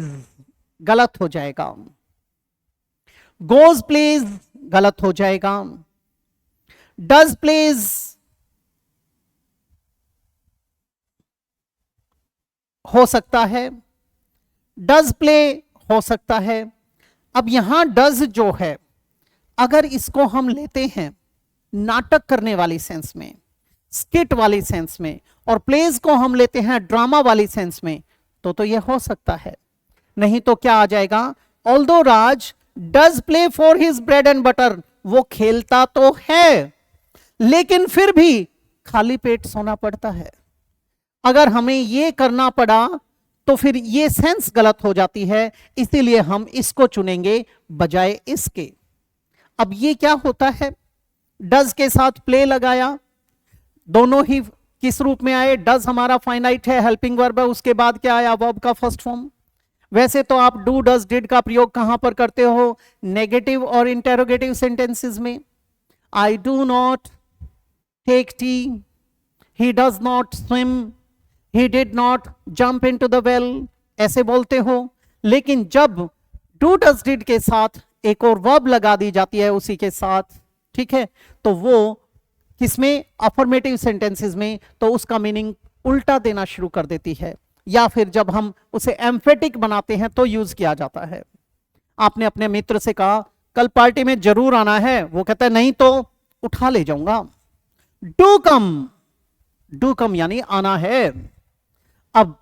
गलत हो जाएगा, गोज प्लेज गलत हो जाएगा, डज प्लेज हो सकता है, डज प्ले हो सकता है। अब यहां डज जो है, अगर इसको हम लेते हैं नाटक करने वाली सेंस में, स्किट वाली सेंस में, और प्लेज को हम लेते हैं ड्रामा वाली सेंस में, तो ये हो सकता है। नहीं तो क्या आ जाएगा? Although Raj does play for his bread and butter, वो खेलता तो है लेकिन फिर भी खाली पेट सोना पड़ता है। अगर हमें ये करना पड़ा तो फिर ये सेंस गलत हो जाती है, इसीलिए हम इसको चुनेंगे बजाय इसके। अब ये क्या होता है? डज के साथ प्ले लगाया, दोनों ही किस रूप में आए? डज हमारा फाइनाइट है, हेल्पिंग वर्ब है, उसके बाद क्या आया? वर्ब का फर्स्ट फॉर्म। वैसे तो आप डू डज डिड का प्रयोग कहां पर करते हो? नेगेटिव और इंटेरोगेटिव सेंटेंसेस में। I do not take tea, he does not swim, he did not jump into the well, ऐसे बोलते हो। लेकिन जब डू डज डिड के साथ एक और वर्ब लगा दी जाती है उसी के साथ, ठीक है, तो वो किसमें? अफर्मेटिव सेंटेंसेस में, तो उसका मीनिंग उल्टा देना शुरू कर देती है, या फिर जब हम उसे एम्फेटिक बनाते हैं तो यूज किया जाता है। आपने अपने मित्र से कहा कल पार्टी में जरूर आना है, वो कहता है नहीं तो उठा ले जाऊंगा। डू कम, डू कम यानी आना है। अब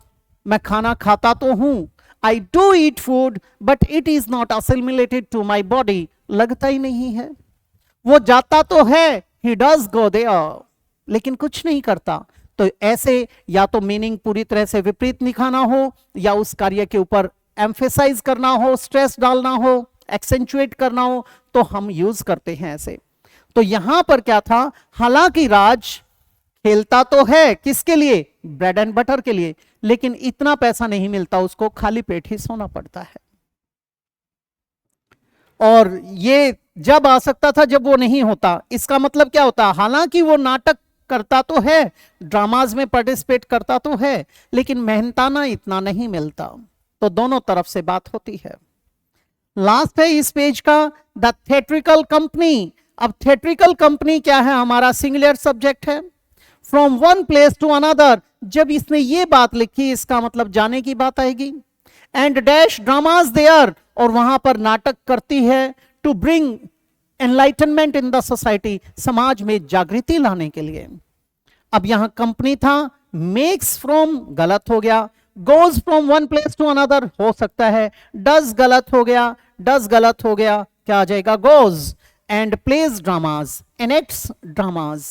मैं खाना खाता तो हूं, I do eat food but it is not assimilated to my body, लगता ही नहीं है। वो जाता तो है, ही डज गो देयर, लेकिन कुछ नहीं करता। तो ऐसे या तो मीनिंग पूरी तरह से विपरीत दिखाना हो, या उस कार्य के ऊपर एम्फेसाइज करना हो, स्ट्रेस डालना हो, एक्सेंचुएट करना हो, तो हम यूज करते हैं ऐसे। तो यहां पर क्या था? हालांकि राज खेलता तो है किसके लिए? ब्रेड एंड बटर के लिए, लेकिन इतना पैसा नहीं मिलता उसको, खाली पेट ही सोना पड़ता है। और ये जब आ सकता था जब वो नहीं होता। इसका मतलब क्या होता? हालांकि वो नाटक करता तो है, ड्रामाज में पार्टिसिपेट करता तो है, लेकिन मेहनताना इतना नहीं मिलता। तो दोनों तरफ से बात होती है। लास्ट है इस पेज का, द थिएट्रिकल कंपनी। अब थिएट्रिकल कंपनी क्या है? हमारा सिंगुलर सब्जेक्ट है। From one place to another, जब इसने ये बात लिखी इसका मतलब जाने की बात आएगी। एंड डैश ड्रामाज देयर, और वहां पर नाटक करती है। To bring enlightenment in the society, समाज में जागृति लाने के लिए। अब यहां कंपनी था, मेक्स फ्रॉम गलत हो गया, goes from one place to another हो सकता है, डज गलत हो गया, डज गलत हो गया, क्या आ जाएगा? Goes. And plays dramas, enacts dramas.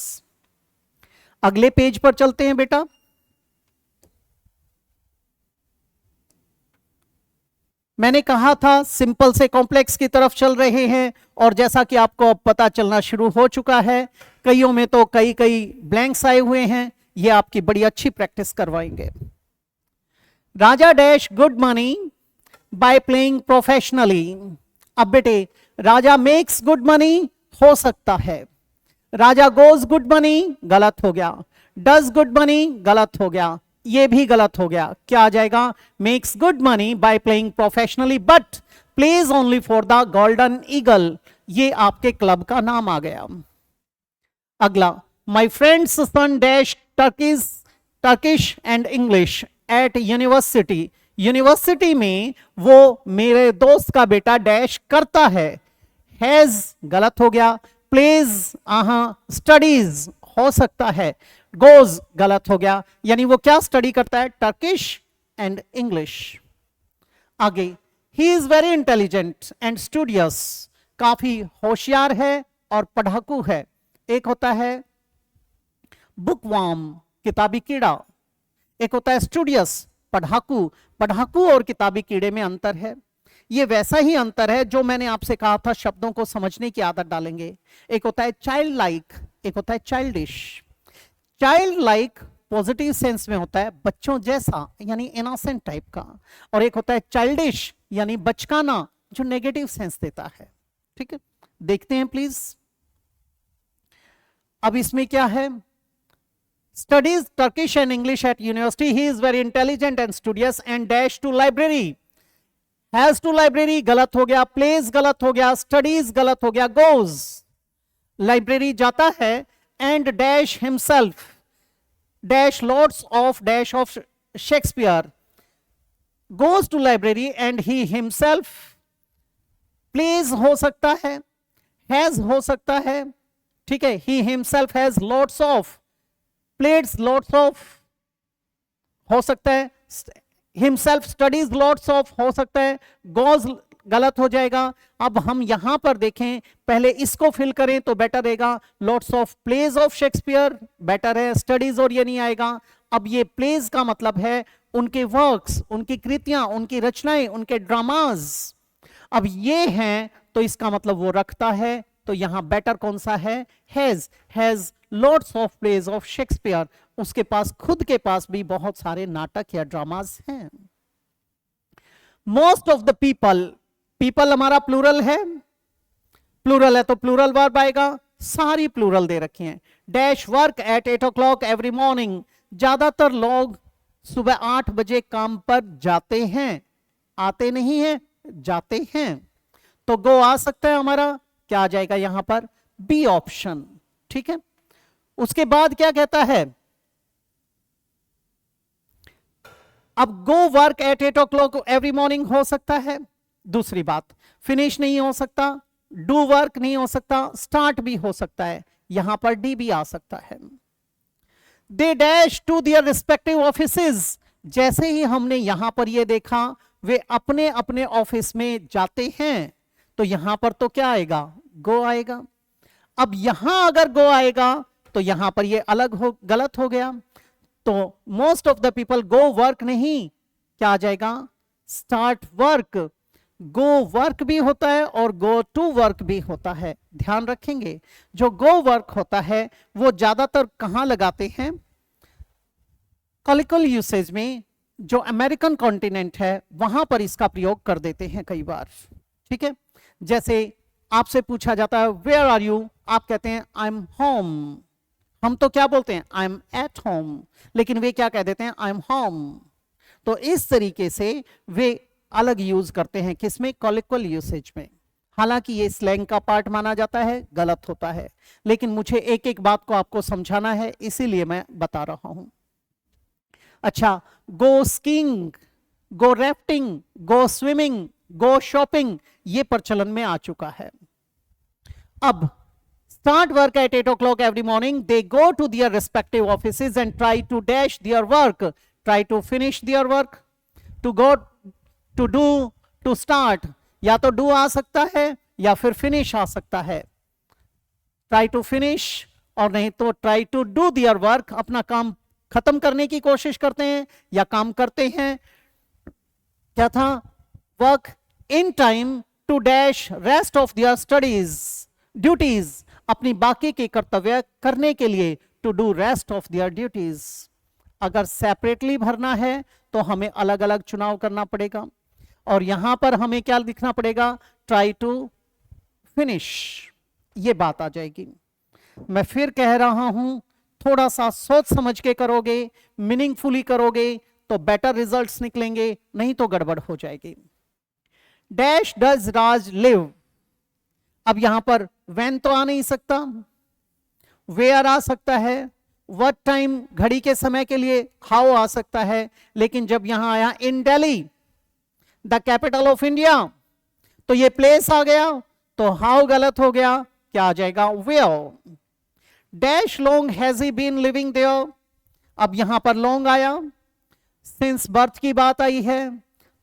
अगले पेज पर चलते हैं बेटा। मैंने कहा था सिंपल से कॉम्प्लेक्स की तरफ चल रहे हैं, और जैसा कि आपको अब पता चलना शुरू हो चुका है, कईयों में तो कई ब्लैंक्स आए हुए हैं, ये आपकी बड़ी अच्छी प्रैक्टिस करवाएंगे। Raja dash good money by playing professionally. अब बेटे राजा मेक्स गुड मनी हो सकता है, राजा गोज गुड मनी गलत हो गया, डज गुड मनी गलत हो गया, ये भी गलत हो गया, क्या आ जाएगा? Makes good money by playing professionally but plays only for the golden eagle, ये आपके क्लब का नाम आ गया। अगला, my friend's son dash Turkish and English at university. University में वो मेरे दोस्त का बेटा डैश करता है, हैज गलत हो गया, प्लेज स्टडीज हो सकता है, गोज गलत हो गया, यानी वो क्या स्टडी करता है? Turkish and English. आगे, he is very intelligent and studious, काफी होशियार है और पढ़ाकू है। एक होता है बुकवार्म, किताबी कीड़ा, एक होता है स्टूडियस, पढ़ाकू। पढ़ाकू और किताबी कीड़े में अंतर है। ये वैसा ही अंतर है जो मैंने आपसे कहा था, शब्दों को समझने की आदत डालेंगे। एक होता है चाइल्ड लाइक, एक होता है childish. Child like positive sense में होता है, बच्चों जैसा यानी इनोसेंट टाइप का, और एक होता है चाइल्डिश यानी बचकाना, जो नेगेटिव सेंस देता है। ठीक है, देखते हैं प्लीज। अब इसमें क्या है? Studies Turkish and English at university, he is very intelligent and studious and dash to library. Has to library गलत हो गया, प्लेज गलत हो गया, स्टडीज गलत हो गया, गोज लाइब्रेरी जाता है, and dash himself dash lords of Shakespeare goes to library and he himself. Plays हो सकता है, हैज हो सकता है, ठीक है, he himself has lots of, plays lots of हो सकता है, हिमसेल्फ स्टडीज लॉट्स ऑफ हो सकता है, गोज गलत हो जाएगा। अब हम यहां पर देखें, पहले इसको फिल करें तो बेटर रहेगा। Lots of plays of Shakespeare better है, स्टडीज और ये नहीं आएगा। अब ये प्लेज का मतलब है उनके वर्क्स, उनकी कृतियां, उनकी रचनाएं, उनके ड्रामाज। अब ये हैं तो इसका मतलब वो रखता है, तो यहां बेटर कौन सा है? Has lots of plays of Shakespeare, उसके पास खुद के पास भी बहुत सारे नाटक या ड्रामाज हैं। Most of the people, people हमारा प्लूरल है, प्लूरल है तो प्लूरल वर्ब आएगा, सारी प्लूरल दे रखी हैं। Dash work at 8 o'clock every morning, ज्यादातर लोग सुबह 8 बजे काम पर जाते हैं, आते नहीं हैं, जाते हैं। तो गो आ सकता है हमारा, क्या आ जाएगा यहां पर, बी ऑप्शन। ठीक है, उसके बाद क्या कहता है, अब go work at 8 o'clock every morning हो सकता है, दूसरी बात फिनिश नहीं हो सकता, डू वर्क नहीं हो सकता, स्टार्ट भी हो सकता है, यहां पर डी भी आ सकता है। They dash to their respective offices, जैसे ही हमने यहां पर ये देखा वे अपने अपने ऑफिस में जाते हैं, तो यहां पर तो क्या आएगा, गो आएगा। अब यहां अगर गो आएगा तो यहां पर ये अलग हो, गलत हो गया। तो most of the people go work नहीं, क्या आ जाएगा, स्टार्ट वर्क। गो वर्क भी होता है और गो टू वर्क भी होता है, ध्यान रखेंगे। जो गो वर्क होता है वो ज्यादातर कहां लगाते हैं, कॉलिकल यूसेज में, जो अमेरिकन कॉन्टिनेंट है वहां पर इसका प्रयोग कर देते हैं कई बार। ठीक है, जैसे आपसे पूछा जाता है वेयर आर यू, आप कहते हैं आई एम होम, हम तो क्या बोलते हैं आई एम एट होम, लेकिन वे क्या कह देते हैं आई एम होम। तो इस तरीके से वे अलग यूज करते हैं, किसमें, कॉलिकल यूसेज में। हालांकि ये स्लैंग का पार्ट माना जाता है, गलत होता है, लेकिन मुझे एक एक बात को आपको समझाना है, इसीलिए मैं बता रहा हूं। अच्छा, गो स्कीइंग, गो राफ्टिंग, गो स्विमिंग, गो शॉपिंग, ये प्रचलन में आ चुका है। अब start work at 8 o'clock every morning, they go to their respective offices and try to dash their work, try to finish their work, to go, to do, to start, या तो do आ सकता है या फिर finish आ सकता है, try to finish, और नहीं तो try to do their work, अपना काम खत्म करने की कोशिश करते हैं या काम करते हैं। क्या था, work in time to dash rest of their studies, duties, अपनी बाकी के कर्तव्य करने के लिए, to do rest of their duties. अगर सेपरेटली भरना है तो हमें अलग अलग चुनाव करना पड़ेगा, और यहां पर हमें क्या लिखना पड़ेगा, ट्राई टू फिनिश, ये बात आ जाएगी। मैं फिर कह रहा हूं, थोड़ा सा सोच समझ के करोगे, मीनिंगफुली करोगे तो बेटर रिजल्ट्स निकलेंगे, नहीं तो गड़बड़ हो जाएगी। डैश डज राज लिव, अब यहां पर व्हेन तो आ नहीं सकता, वेयर आ सकता है, व्हाट टाइम घड़ी के समय के लिए हाउ आ सकता है, लेकिन जब यहां आया in Delhi the capital of India, तो ये प्लेस आ गया, तो हाउ गलत हो गया, क्या आ जाएगा, where. Dash long has he been living there, अब यहां पर लॉन्ग आया, सिंस बर्थ की बात आई है,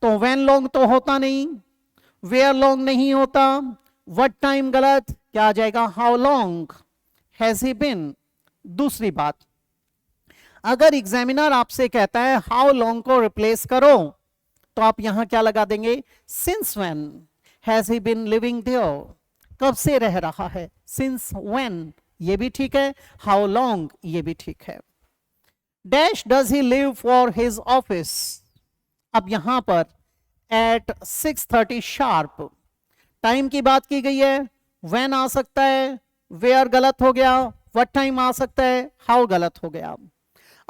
तो व्हेन लॉन्ग तो होता नहीं, वेयर लॉन्ग नहीं होता, व्हाट टाइम गलत, क्या आ जाएगा, how long has he been. दूसरी बात, अगर एग्जामिनर आपसे कहता है हाउ लॉन्ग को रिप्लेस करो, तो आप यहां क्या लगा देंगे, since when has he been living there, कब से रह रहा है, सिंस व्हेन, ये भी ठीक है, हाउ लॉन्ग, ये भी ठीक है। Dash does he live for his office, अब यहां पर एट 6:30 शार्प, टाइम की बात की गई है, व्हेन आ सकता है, वेयर गलत हो गया, व्हाट टाइम आ सकता है, हाउ गलत हो गया।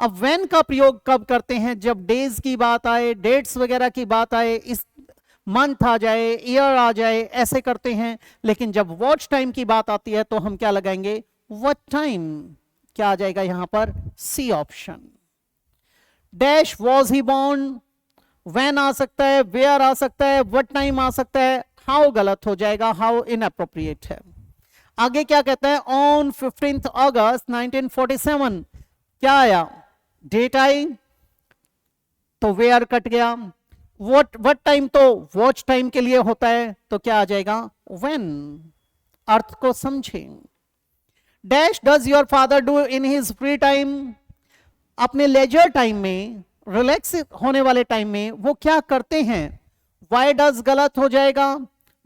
अब व्हेन का प्रयोग कब करते हैं, जब डेज की बात आए, डेट्स वगैरह की बात आए, इस मंथ आ जाए, ईयर आ जाए, ऐसे करते हैं। लेकिन जब वॉच टाइम की बात आती है तो हम क्या लगाएंगे, व्हाट टाइम, क्या आ जाएगा यहां पर, C option. Dash was he born, when आ सकता है, वेयर आ सकता है, व्हाट टाइम आ सकता है, हाउ गलत हो जाएगा, हाउ इनअप्रोप्रिएट है। आगे क्या कहता है, ऑन 15 अगस्त 1947, क्या आया, डेट आई, तो वेयर कट गया, व्हाट टाइम तो वॉच टाइम के लिए होता है, तो क्या आ जाएगा, व्हेन। अर्थ को समझें। Dash does your father do in his free time, अपने लेजर टाइम में, रिलैक्स होने वाले टाइम में वो क्या करते हैं, वाई डज गलत हो जाएगा,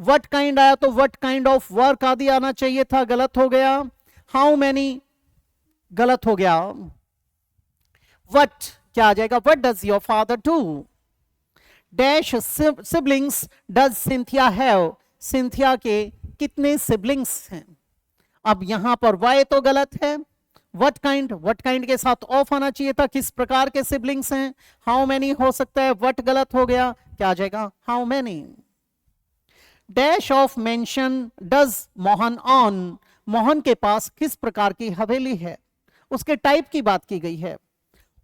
व्हाट काइंड आया तो व्हाट काइंड ऑफ वर्क आदि आना चाहिए था, गलत हो गया। हाउ मैनी गलत हो गया, व्हाट क्या आ जाएगा, what does your father do. Dash siblings does Cynthia have, Cynthia के कितने सिबलिंग्स हैं। अब यहां पर वाई तो गलत है, वट काइंड के साथ ऑफ आना चाहिए था, किस प्रकार के सिबलिंग्स हैं। हाउ मैनी हो सकता है, वट गलत हो गया, क्या आ जाएगा how many. Dash of mention does Mohan on, Mohan के पास किस प्रकार की हवेली है, उसके टाइप की बात की गई है।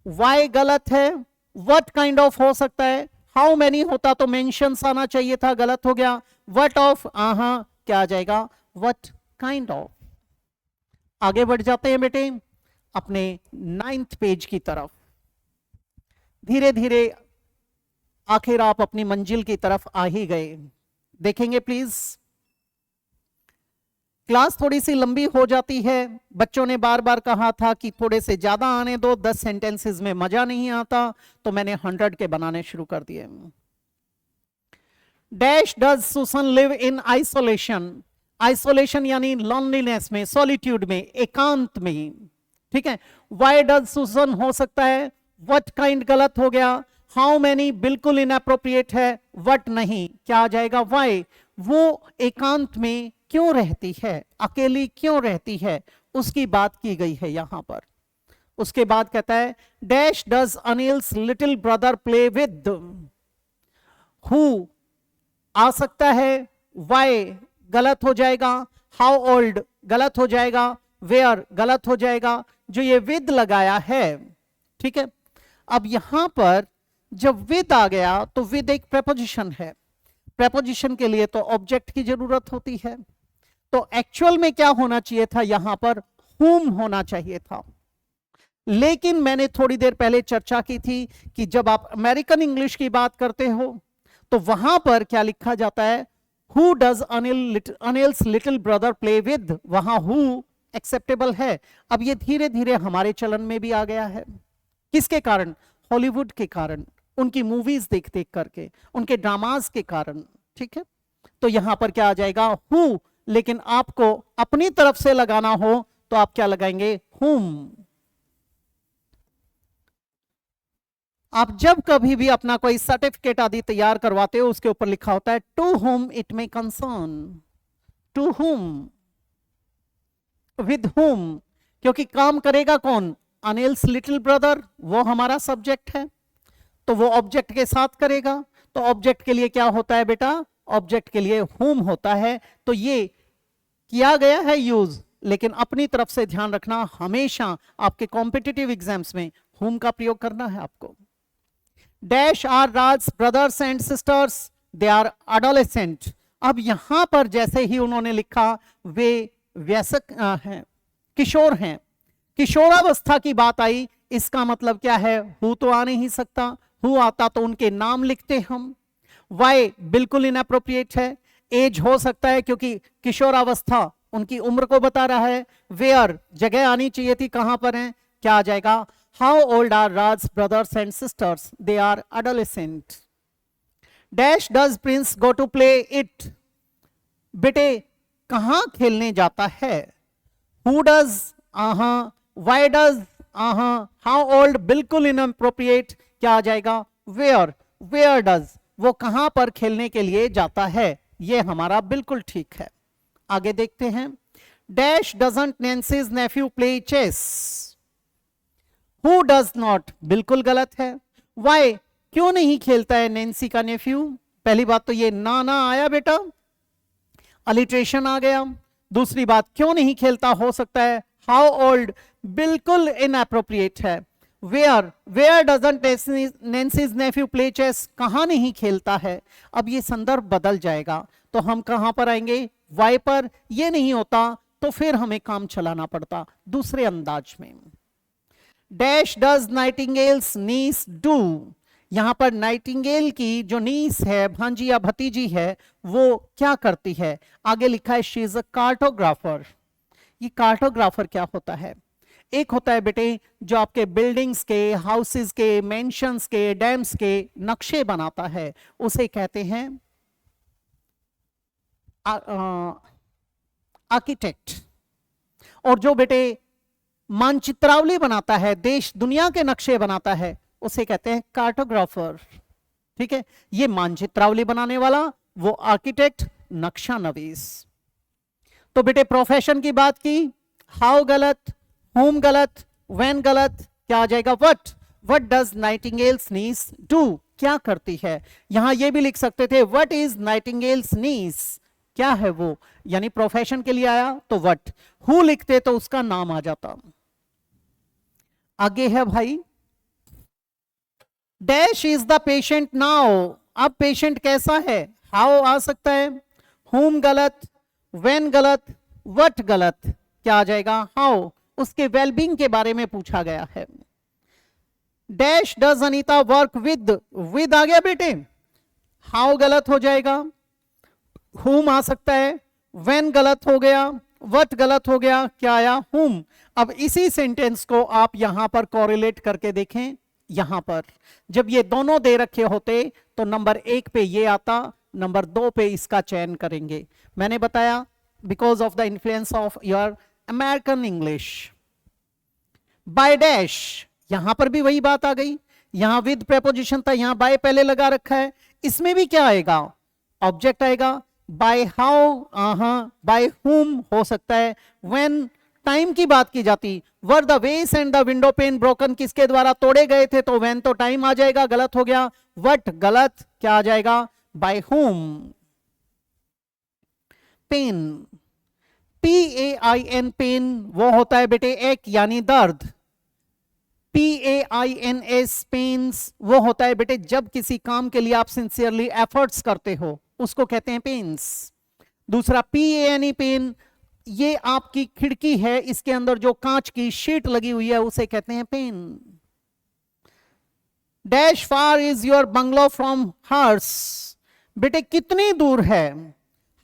वाई गलत है, वट काइंड ऑफ हो सकता है, हाउ मैनी होता तो मेंशन आना चाहिए था, गलत हो गया। वट ऑफ क्या आ जाएगा वट काइंड ऑफ। आगे बढ़ जाते हैं बेटे अपने 9th पेज की तरफ। धीरे धीरे आखिर आप अपनी मंजिल की तरफ आ ही गए। देखेंगे प्लीज, क्लास थोड़ी सी लंबी हो जाती है, बच्चों ने बार बार कहा था कि थोड़े से ज्यादा आने दो, 10 सेंटेंसेस में मजा नहीं आता, तो मैंने 100 के बनाने शुरू कर दिए। Dash does Susan live in isolation, isolation यानी लॉनलीनेस में, सॉलिट्यूड में, एकांत में, ठीक है। वाई डज सुसन हो सकता है, वट काइंड गलत हो गया, हाउ मैनी बिल्कुल इनअप्रोप्रिएट है, वट नहीं, क्या आ जाएगा वाई। वो एकांत में क्यों रहती है, अकेली क्यों रहती है, उसकी बात की गई है यहां पर। उसके बाद कहता है dash does Anil's little brother play with, who आ सकता है, वाई गलत हो जाएगा, हाउ ओल्ड गलत हो जाएगा, वेयर गलत हो जाएगा, जो ये विद लगाया है, ठीक है। अब यहां पर जब विद आ गया तो विद एक प्रेपोजिशन है, प्रेपोजिशन के लिए तो ऑब्जेक्ट की जरूरत होती है, तो एक्चुअल में क्या होना चाहिए था, यहां पर whom होना चाहिए था। लेकिन मैंने थोड़ी देर पहले चर्चा की थी कि जब आप अमेरिकन इंग्लिश की बात करते हो तो वहां पर क्या लिखा जाता है, who does Anil's little brother play with, वहां who एक्सेप्टेबल है। अब ये धीरे धीरे हमारे चलन में भी आ गया है, किसके कारण, हॉलीवुड के कारण, उनकी मूवीज देख देख करके, उनके ड्रामास के कारण, ठीक है। तो यहां पर क्या आ जाएगा who, लेकिन आपको अपनी तरफ से लगाना हो तो आप क्या लगाएंगे whom। आप जब कभी भी अपना कोई सर्टिफिकेट आदि तैयार करवाते हो उसके ऊपर लिखा होता है to whom it may concern, to whom, with whom, क्योंकि काम करेगा कौन, अनिल्स लिटिल ब्रदर, वो हमारा सब्जेक्ट है, तो वो ऑब्जेक्ट के साथ करेगा। तो ऑब्जेक्ट के लिए क्या होता है बेटा, ऑब्जेक्ट के लिए whom होता है, तो ये किया गया है यूज, लेकिन अपनी तरफ से ध्यान रखना हमेशा आपके कॉम्पिटिटिव एग्जाम्स में whom का प्रयोग करना है आपको। Dash are Raj brothers and sisters, they are adolescent. अब यहां पर जैसे ही उन्होंने लिखा वे वयस्क हैं, किशोर हैं, किशोरावस्था की बात आई, इसका मतलब क्या है, हु तो आ नहीं सकता, हु आता तो उनके नाम लिखते हम। वाई बिल्कुल इनअप्रोप्रिएट है, एज हो सकता है क्योंकि किशोरावस्था उनकी उम्र को बता रहा है। वेयर जगह आनी चाहिए थी, कहां पर है, क्या आ जाएगा, how old are Raj brothers and sisters, they are adolescent. Dash does Prince go to play it, बेटे कहां खेलने जाता है, who does why does how old बिल्कुल इनअप्रोप्रिएट, क्या आ जाएगा वेयर, वेयर डज वो कहां पर खेलने के लिए जाता है, ये हमारा बिल्कुल ठीक है। आगे देखते हैं dash doesn't Nancy's nephew play chess, who does not बिल्कुल गलत है। वाई क्यों नहीं खेलता है नैन्सी का नेफ्यू, पहली बात तो ये ना आया बेटा, अलिट्रेशन आ गया। दूसरी बात क्यों नहीं खेलता हो सकता है, हाउ ओल्ड बिल्कुल इनअप्रोप्रिएट है। Where, where doesn't Nancy's nephew play chess, कहां नहीं खेलता है। अब ये संदर्भ बदल जाएगा तो हम कहां पर आएंगे, वाई पर। ये नहीं होता तो फिर हमें काम चलाना पड़ता दूसरे अंदाज में। Dash does nightingales niece do, यहां पर नाइटिंगेल की जो नीस है, भांजी या भतीजी है, वो क्या करती है, आगे लिखा है शी इज अ कार्टोग्राफर। ये कार्टोग्राफर क्या होता है, एक होता है बेटे जो आपके बिल्डिंग्स के, हाउसेस के, मेंशंस के, डैम्स के नक्शे बनाता है, उसे कहते हैं आर्किटेक्ट। और जो बेटे मानचित्रावली बनाता है, देश दुनिया के नक्शे बनाता है, उसे कहते हैं कार्टोग्राफर। ठीक है, ये मानचित्रावली बनाने वाला, वो आर्किटेक्ट, नक्शा नवीस। तो बेटे प्रोफेशन की बात की, हाउ गलत, होम गलत, व्हेन गलत, क्या आ जाएगा what does nightingales niece do, क्या करती है। यहां ये भी लिख सकते थे व्हाट इज नाइटिंगेल्स नीस, क्या है वो, यानी प्रोफेशन के लिए आया तो व्हाट, हु लिखते तो उसका नाम आ जाता। आगे है भाई, dash is the patient now, अब पेशेंट कैसा है, हाउ आ सकता है, होम गलत, व्हेन गलत, व्हाट गलत, क्या आ जाएगा हाउ, उसके वेलबींग के बारे में पूछा गया है। Dash does Anita work with आ गया बेटे, हाउ गलत हो जाएगा, whom आ सकता है, when गलत हो गया, what गलत हो गया, क्या आया whom। अब इसी सेंटेंस को आप यहां पर कोरिलेट करके देखें, यहां पर जब ये दोनों दे रखे होते तो नंबर 1 पे ये आता, नंबर 2 पे इसका चयन करेंगे। मैंने बताया because of the influence of your American English. By dash, यहां पर भी वही बात आ गई, यहां विद प्रेपोजिशन था, यहां बाय पहले लगा रखा है, इसमें भी क्या आएगा, ऑब्जेक्ट आएगा। बाय हाउ, बाय हुम हो सकता है। व्हेन टाइम की बात की जाती, वर द वेस and the window pen broken, किसके द्वारा तोड़े गए थे, तो व्हेन तो टाइम आ जाएगा, गलत हो गया। व्हाट गलत, क्या आ जाएगा by whom. Pen, PAIN pen वो होता है बेटे एक यानी दर्द। PAINS पेन्स वो होता है बेटे जब किसी काम के लिए आप सिंसियरली एफर्ट्स करते हो, उसको कहते हैं पेन्स। दूसरा PANE पेन, ये आपकी खिड़की है, इसके अंदर जो कांच की शीट लगी हुई है उसे कहते हैं pane. Dash far is your bungalow from hers, बेटे कितनी दूर है,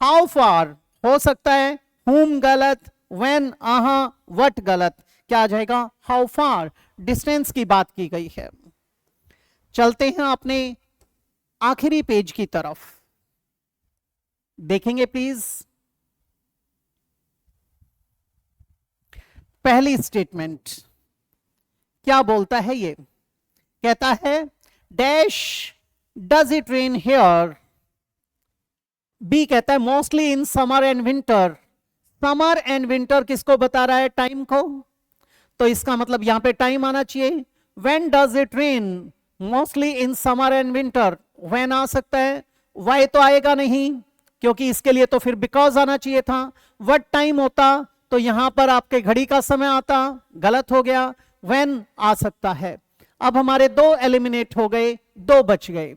हाउ फार हो सकता है, whom गलत, when what गलत, क्या आ जाएगा हाउ फार, डिस्टेंस की बात की गई है। चलते हैं अपने आखिरी पेज की तरफ, देखेंगे प्लीज। पहली स्टेटमेंट क्या बोलता है, ये कहता है dash does it rain here, B कहता है mostly in summer and winter. Summer and winter किसको बता रहा है, टाइम को, तो इसका मतलब यहां पे टाइम आना चाहिए। When does it rain, mostly in summer and winter, when आ सकता है, वाई तो आएगा नहीं क्योंकि इसके लिए तो फिर बिकॉज आना चाहिए था। व्हाट टाइम होता, तो यहां पर आपके घड़ी का समय आता, गलत हो गया। व्हेन आ सकता है। अब हमारे 2 एलिमिनेट हो गए, 2 बच गए।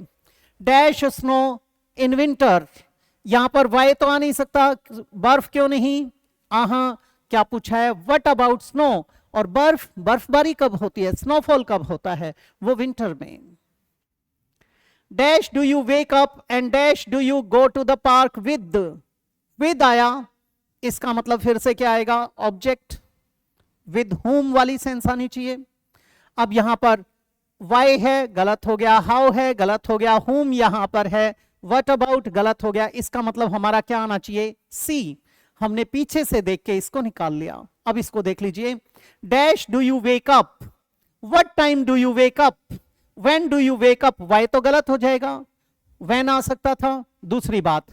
डैश स्नो इन विंटर, यहां पर वाई तो आ नहीं सकता, बर्फ क्यों नहीं, क्या पूछा है व्हाट अबाउट स्नो, और बर्फबारी कब होती है, स्नोफॉल कब होता है, वो विंटर में। Dash do you wake up and dash do you go to the park with आया, इसका मतलब फिर से क्या आएगा, ऑब्जेक्ट, विद होम वाली सेंस आनी चाहिए। अब यहां पर वाई है, गलत हो गया, हाउ है, गलत हो गया, होम यहां पर है, व्हाट अबाउट गलत हो गया, इसका मतलब हमारा क्या आना चाहिए, सी। हमने पीछे से देख के इसको निकाल लिया। अब इसको देख लीजिए, dash do you wake up, what time do you wake up, when do you wake up, why तो गलत हो जाएगा, व्हेन आ सकता था। दूसरी बात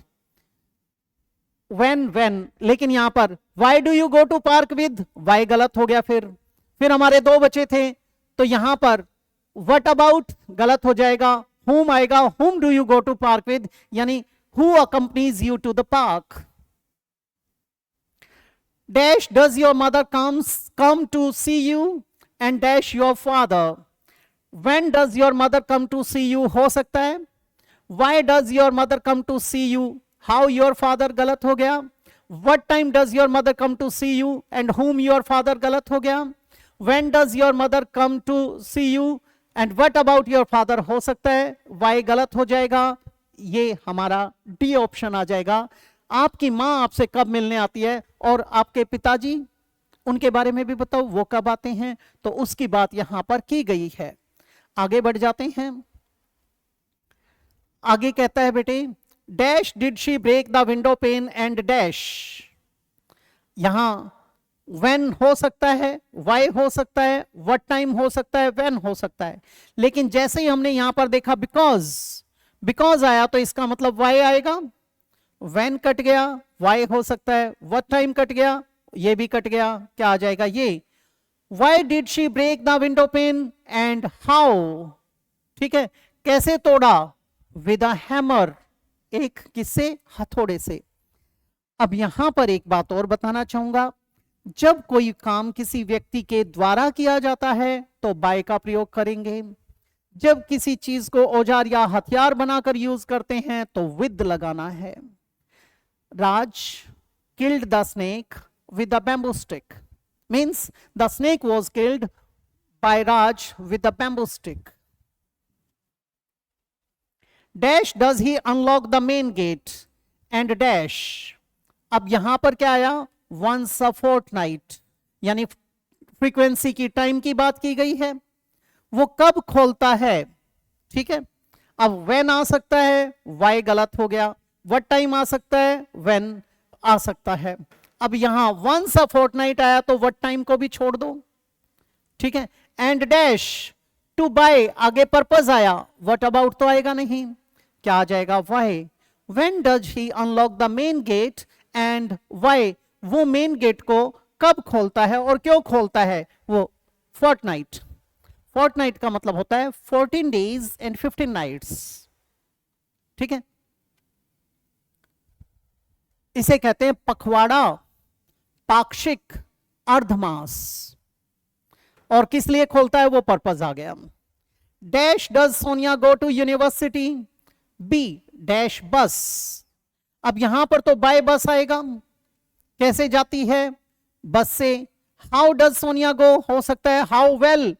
व्हेन, लेकिन यहां पर why do you go to park with, why गलत हो गया। फिर हमारे 2 बचे थे, तो यहां पर व्हाट अबाउट गलत हो जाएगा, whom आएगा, whom do you go to park with, यानी who accompanies you to the park। Dash does your mother come to see you and dash your father, when does your mother come to see you हो सकता है, why does your mother come to see you, how your father गलत हो गया। what time does your mother come to see you and whom your father गलत हो गया। when does your mother come to see you and what about your father हो सकता है, Y गलत हो जाएगा, ये हमारा डी ऑप्शन आ जाएगा। आपकी मां आपसे कब मिलने आती है, और आपके पिताजी उनके बारे में भी बताओ वो कब आते हैं, तो उसकी बात यहां पर की गई है। आगे बढ़ जाते हैं, आगे कहता है बेटे dash did she break the window pane and dash, यहां when हो सकता है, why हो सकता है, what time हो सकता है, when हो सकता है। लेकिन जैसे ही हमने यहां पर देखा because, बिकॉज आया तो इसका मतलब वाई आएगा, व्हेन कट गया वाई हो सकता है, व्हाट टाइम कट गया ये भी कट गया, क्या आ जाएगा ये, why did she break the window pane and how, ठीक है, कैसे तोड़ा, विद अ हैमर, एक किससे, हथौड़े से। अब यहां पर एक बात और बताना चाहूंगा, जब कोई काम किसी व्यक्ति के द्वारा किया जाता है तो बाय का प्रयोग करेंगे, जब किसी चीज को औजार या हथियार बनाकर यूज करते हैं तो विद लगाना है। Raj killed the snake with the bamboo stick, means the snake was killed by Raj with the bamboo stick. Dash does he unlock the main gate and dash, अब यहां पर क्या आया, वंस अ फोर्टनाइट, यानी फ्रीक्वेंसी की, time की बात की गई है, वो कब खोलता है, ठीक है। अब व्हेन आ सकता है, वाई गलत हो गया, व्हाट टाइम आ सकता है, व्हेन आ सकता है। अब यहां वंस अ फोर्टनाइट आया तो व्हाट टाइम को भी छोड़ दो, ठीक है। एंड डैश टू बाय, आगे पर्पस आया, व्हाट अबाउट तो आएगा नहीं, क्या आ जाएगा, why. When does he unlock the main gate and why, वो मेन गेट को कब खोलता है और क्यों खोलता है, वो फोर्टनाइट। फोर्टनाइट का मतलब होता है 14 days and 15 nights, ठीक है। इसे कहते हैं पखवाड़ा, पाक्षिक, अर्धमास, और किस लिए खोलता है वो पर्पस आ गया। Dash does Sonia go to university, by dash bus, अब यहां पर तो बाय बस आएगा, कैसे जाती है, बस से। हाउ डज सोनिया गो हो सकता है हाउ वेल,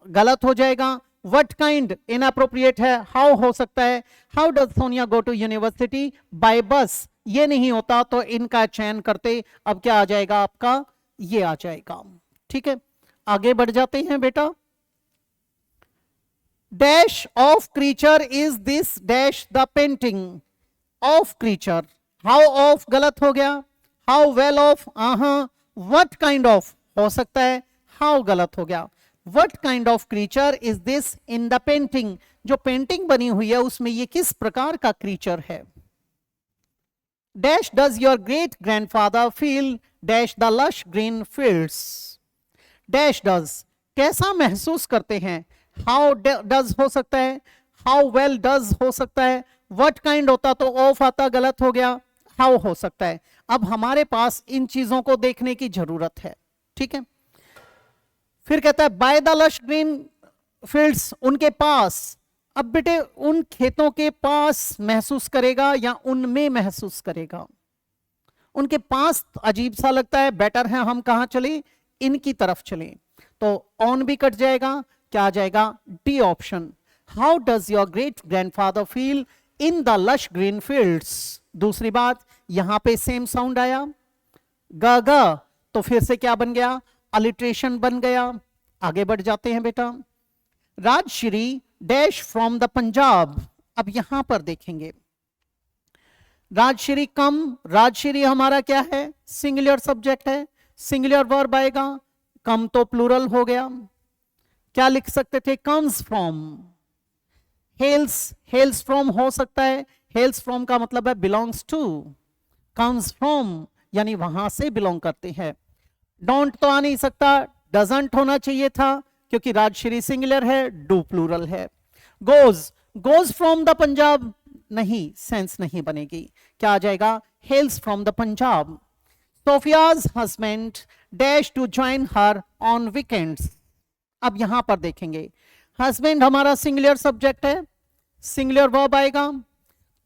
गलत हो जाएगा। व्हाट काइंड इनअप्रोप्रिएट है, हाउ हो सकता है। How does Sonia go to university by bus, ये नहीं होता तो इनका चयन करते, अब क्या आ जाएगा आपका, ये आ जाएगा, ठीक है। आगे बढ़ जाते हैं बेटा। Dash of creature is this dash the painting of creature, how of गलत हो गया, how well of, what kind of हो सकता है, हाउ गलत हो गया। What kind of creature is this in the painting, जो पेंटिंग बनी हुई है उसमें ये किस प्रकार का क्रीचर है। Dash does your great grandfather feel dash the lush green fields, dash does कैसा महसूस करते हैं, हाउ डज हो सकता है, हाउ वेल डज हो सकता है, व्हाट काइंड होता तो ऑफ आता, गलत हो गया, हाउ हो सकता है। अब हमारे पास इन चीजों को देखने की जरूरत है, ठीक है। फिर कहता है by the lush green fields, उनके पास, अब बेटे उन खेतों के पास महसूस करेगा या उनमें महसूस करेगा, उनके पास अजीब सा लगता है, बेटर है हम कहां चले, इनकी तरफ चले, तो ऑन भी कट जाएगा, क्या आ जाएगा, D option. How does your great grandfather feel in the lush green fields. दूसरी बात, यहां पे सेम साउंड आया, ग ग, तो फिर से क्या बन गया, अलिट्रेशन बन गया। आगे बढ़ जाते हैं बेटा। Rajshree dash from the Punjab, अब यहां पर देखेंगे राजश्री कम, राजश्री हमारा क्या है, सिंगुलर सब्जेक्ट है, सिंगुलर वर्ब आएगा, कम तो प्लूरल हो गया, क्या लिख सकते थे, कम्स फ्रॉम। हेल्स, हेल्स फ्रॉम हो सकता है, हेल्स फ्रॉम का मतलब है बिलोंग्स टू, कम्स फ्रॉम यानी वहां से बिलोंग करते हैं। डोंट तो आ नहीं सकता, डजंट होना चाहिए था क्योंकि राजश्री सिंगुलर है, डू प्लूरल है। Goes, goes from the Punjab, नहीं, सेंस नहीं बनेगी, क्या आ जाएगा, hails from the Punjab. Sophia's husband dash to join her on weekends, अब यहां पर देखेंगे हस्बैंड हमारा सिंगुलर सब्जेक्ट है, सिंगुलर वर्ब आएगा,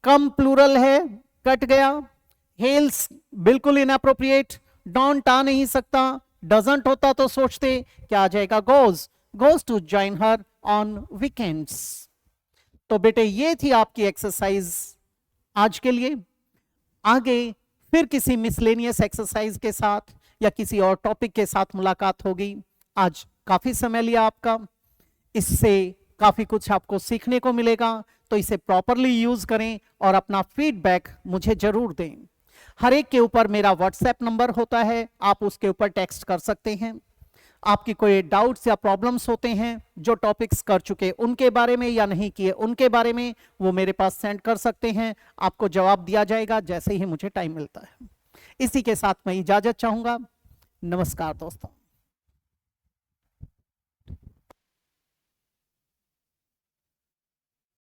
कम प्लूरल है, कट गया। हेल्स बिल्कुल इनअप्रोप्रिएट, डोंट आ नहीं सकता, डजंट होता तो सोचते, क्या आ जाएगा, goes, goes to join her on weekends. तो बेटे ये थी आपकी एक्सरसाइज आज के लिए। आगे फिर किसी मिसलेनियस एक्सरसाइज के साथ या किसी और टॉपिक के साथ मुलाकात होगी। आज काफी समय लिया आपका, इससे काफी कुछ आपको सीखने को मिलेगा, तो इसे प्रॉपरली यूज करें और अपना फीडबैक मुझे जरूर दें। हर एक के ऊपर मेरा व्हाट्सएप नंबर होता है, आप उसके ऊपर टेक्स्ट कर सकते हैं। आपकी कोई डाउट्स या प्रॉब्लम्स होते हैं जो टॉपिक्स कर चुके उनके बारे में या नहीं किए उनके बारे में, वो मेरे पास सेंड कर सकते हैं, आपको जवाब दिया जाएगा जैसे ही मुझे टाइम मिलता है। इसी के साथ मैं इजाजत चाहूंगा। नमस्कार दोस्तों।